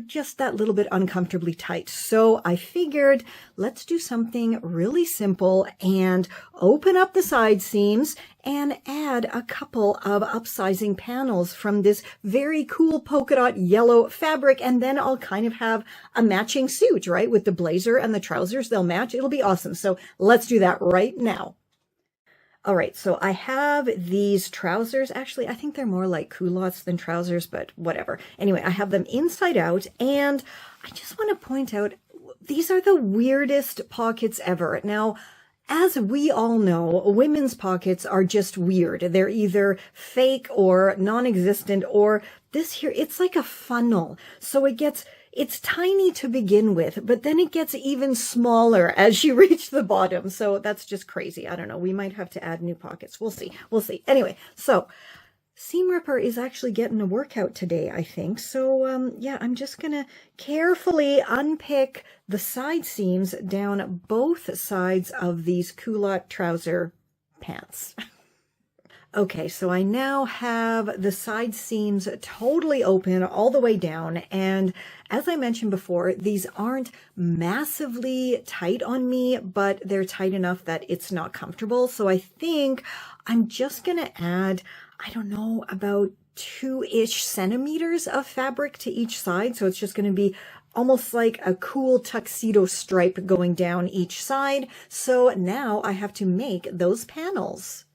just that little bit uncomfortably tight. So I figured, let's do something really simple and open up the side seams and add a couple of upsizing panels from this very cool polka dot yellow fabric. And then I'll kind of have a matching suit, right? With the blazer and the trousers, they'll match. It'll be awesome. So let's do that right now. All right, so I have these trousers. Actually, I think they're more like culottes than trousers, but whatever. Anyway, I have them inside out, and I just want to point out, these are the weirdest pockets ever. Now, as we all know, women's pockets are just weird. They're either fake or non-existent, or this here, it's like a funnel. So it's tiny to begin with, but then it gets even smaller as you reach the bottom. So that's just crazy. I don't know. We might have to add new pockets. We'll see. We'll see. Anyway, so seam ripper is actually getting a workout today, I think. So, yeah, I'm just going to carefully unpick the side seams down both sides of these culotte trouser pants. Okay, so I now have the side seams totally open all the way down. And as I mentioned before, these aren't massively tight on me, but they're tight enough that it's not comfortable. So I think I'm just going to add, I don't know, about 2-ish centimeters of fabric to each side. So it's just going to be almost like a cool tuxedo stripe going down each side. So now I have to make those panels.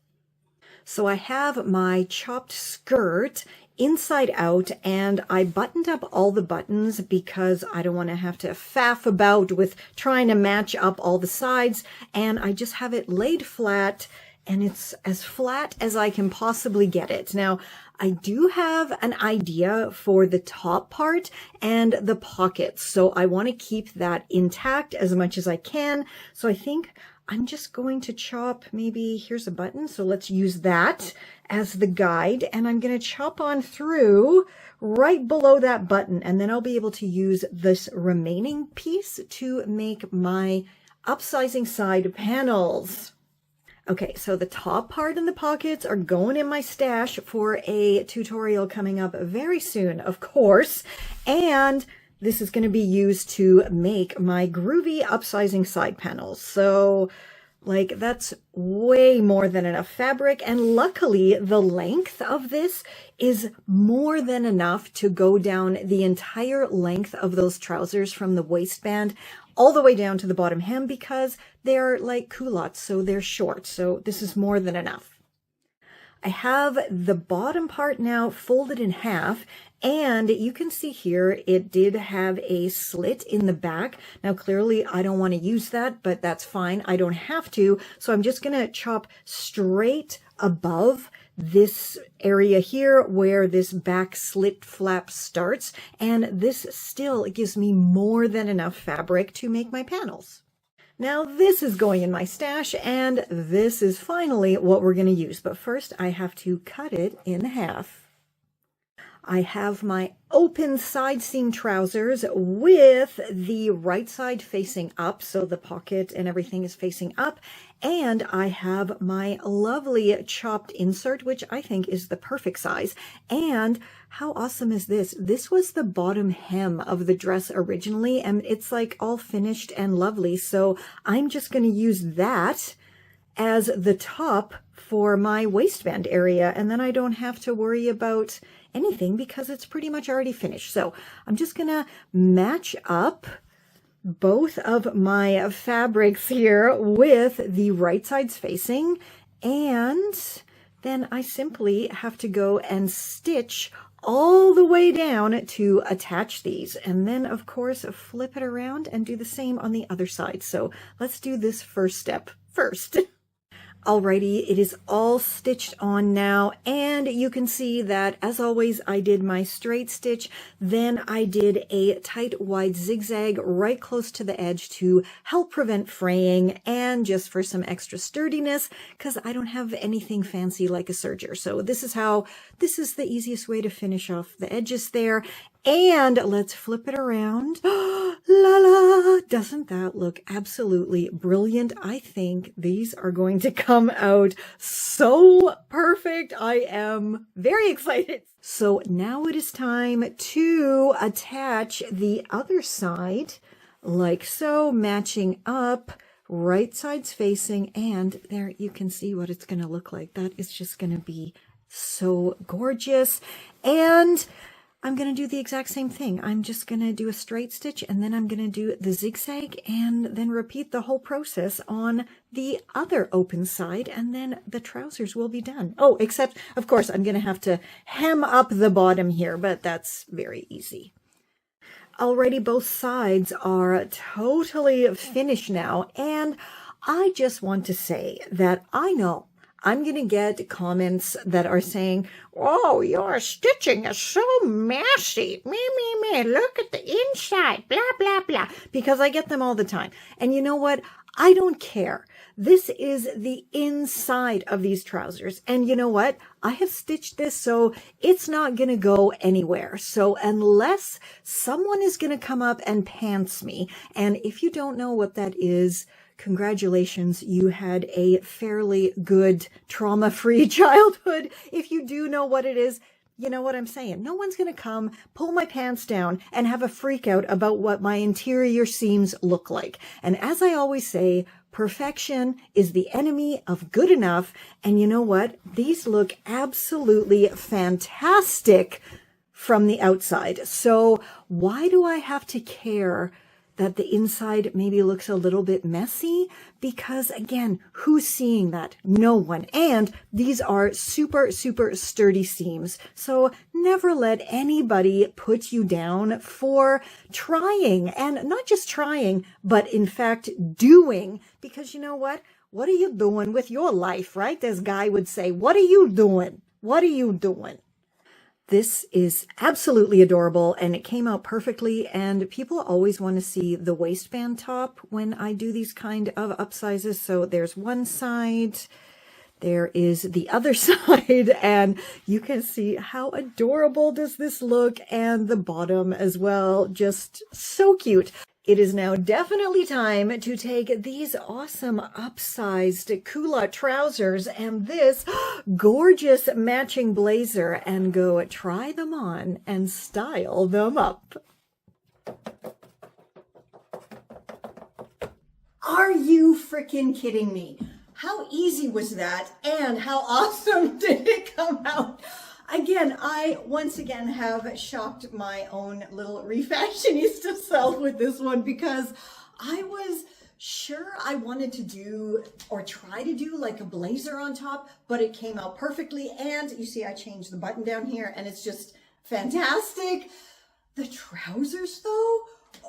So I have my chopped skirt inside out, and I buttoned up all the buttons because I don't want to have to faff about with trying to match up all the sides, and I just have it laid flat, and it's as flat as I can possibly get it. Now, I do have an idea for the top part and the pockets, so I want to keep that intact as much as I can. So I think I'm just going to chop, maybe here's a button, so let's use that as the guide, and I'm going to chop on through right below that button, and then I'll be able to use this remaining piece to make my upsizing side panels. Okay, so the top part and the pockets are going in my stash for a tutorial coming up very soon, of course, and this is going to be used to make my groovy upsizing side panels. So, like, that's way more than enough fabric. And luckily, the length of this is more than enough to go down the entire length of those trousers from the waistband all the way down to the bottom hem because they're like culottes, so they're short. So this is more than enough. I have the bottom part now folded in half, and you can see here it did have a slit in the back. Now clearly I don't want to use that, but that's fine. I don't have to. So I'm just going to chop straight above this area here where this back slit flap starts, and this still gives me more than enough fabric to make my panels. Now this is going in my stash, and this is finally what we're going to use. But first I have to cut it in half. I have my open side seam trousers with the right side facing up, so the pocket and everything is facing up. And I have my lovely chopped insert, which I think is the perfect size. And how awesome is this? This was the bottom hem of the dress originally, and it's like all finished and lovely. So I'm just going to use that as the top for my waistband area, and then I don't have to worry about anything because it's pretty much already finished. So I'm just gonna match up both of my fabrics here with the right sides facing, and then I simply have to go and stitch all the way down to attach these, and then of course flip it around and do the same on the other side. So let's do this first step first. Alrighty, it is all stitched on now, and you can see that as always I did my straight stitch, then I did a tight wide zigzag right close to the edge to help prevent fraying and just for some extra sturdiness because I don't have anything fancy like a serger. So this is the easiest way to finish off the edges there. And let's flip it around. La la! Doesn't that look absolutely brilliant? I think these are going to come out so perfect. I am very excited. So now it is time to attach the other side like so, matching up, right sides facing, and there you can see what it's going to look like. That is just going to be so gorgeous. And I'm going to do the exact same thing. I'm just going to do a straight stitch, and then I'm going to do the zigzag and then repeat the whole process on the other open side, and then the trousers will be done. Oh, except of course I'm going to have to hem up the bottom here, but that's very easy. Already both sides are totally finished now, and I just want to say that I know I'm going to get comments that are saying, oh, your stitching is so messy. Me, look at the inside, blah, blah, blah. Because I get them all the time. And you know what? I don't care. This is the inside of these trousers. And you know what? I have stitched this so it's not going to go anywhere. So unless someone is going to come up and pants me, and if you don't know what that is, congratulations, you had a fairly good trauma-free childhood. If you do know what it is, you know what I'm saying. No one's going to come, pull my pants down, and have a freak out about what my interior seams look like. And as I always say, perfection is the enemy of good enough. And you know what? These look absolutely fantastic from the outside. So why do I have to care that the inside maybe looks a little bit messy? Because again, who's seeing that? No one. And these are super, super sturdy seams. So never let anybody put you down for trying, and not just trying, but in fact doing, because you know what? What are you doing with your life, right? This guy would say, what are you doing? What are you doing? This is absolutely adorable, and it came out perfectly, and people always want to see the waistband top when I do these kind of upsizes. So there's one side, there is the other side, and you can see how adorable does this look, and the bottom as well, just so cute. It is now definitely time to take these awesome upsized culotte trousers and this gorgeous matching blazer and go try them on and style them up. Are you freaking kidding me? How easy was that? And how awesome did it come out? Again, I once again have shocked my own little refashionista self with this one, because I was sure I wanted to do or try to do like a blazer on top, but it came out perfectly. And you see, I changed the button down here and it's just fantastic. The trousers though,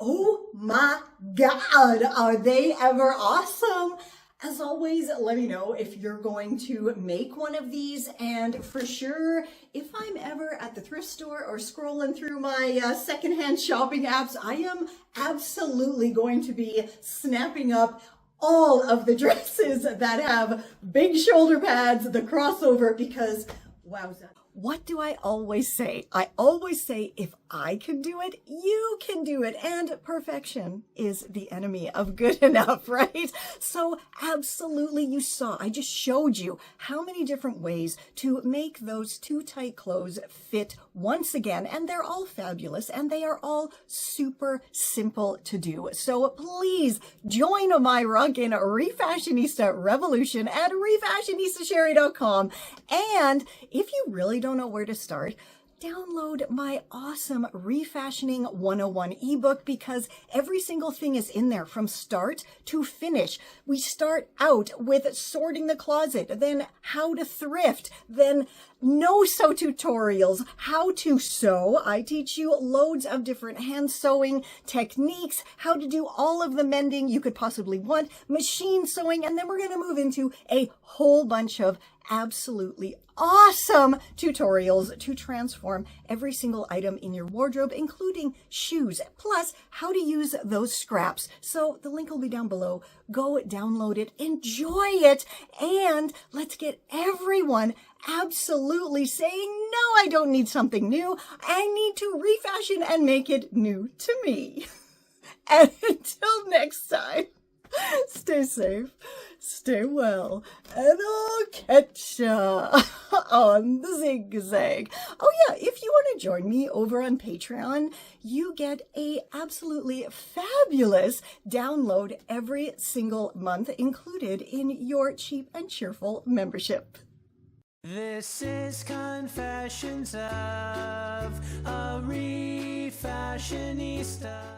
oh my God, are they ever awesome? As always, let me know if you're going to make one of these, and for sure, if I'm ever at the thrift store or scrolling through my secondhand shopping apps, I am absolutely going to be snapping up all of the dresses that have big shoulder pads, the crossover, because wowza. What do I always say? I always say, if I can do it, you can do it. And perfection is the enemy of good enough, right? So absolutely, you saw, I just showed you how many different ways to make those too tight clothes fit once again. And they're all fabulous, and they are all super simple to do. So please join my rockin' Refashionista revolution at refashionistasherry.com. And if you really don't know where to start, download my awesome Refashioning 101 ebook, because every single thing is in there from start to finish. We start out with sorting the closet, then how to thrift, then no-sew tutorials, how to sew. I teach you loads of different hand sewing techniques, how to do all of the mending you could possibly want, machine sewing, and then we're going to move into a whole bunch of absolutely awesome tutorials to transform every single item in your wardrobe, including shoes, plus how to use those scraps. So the link will be down below. Go download it, enjoy it, and let's get everyone absolutely saying, no, I don't need something new. I need to refashion and make it new to me. And until next time, stay safe, stay well, and I'll catch ya on the zigzag. Oh yeah, if you want to join me over on Patreon, you get a absolutely fabulous download every single month included in your cheap and cheerful membership. This is Confessions of a Refashionista.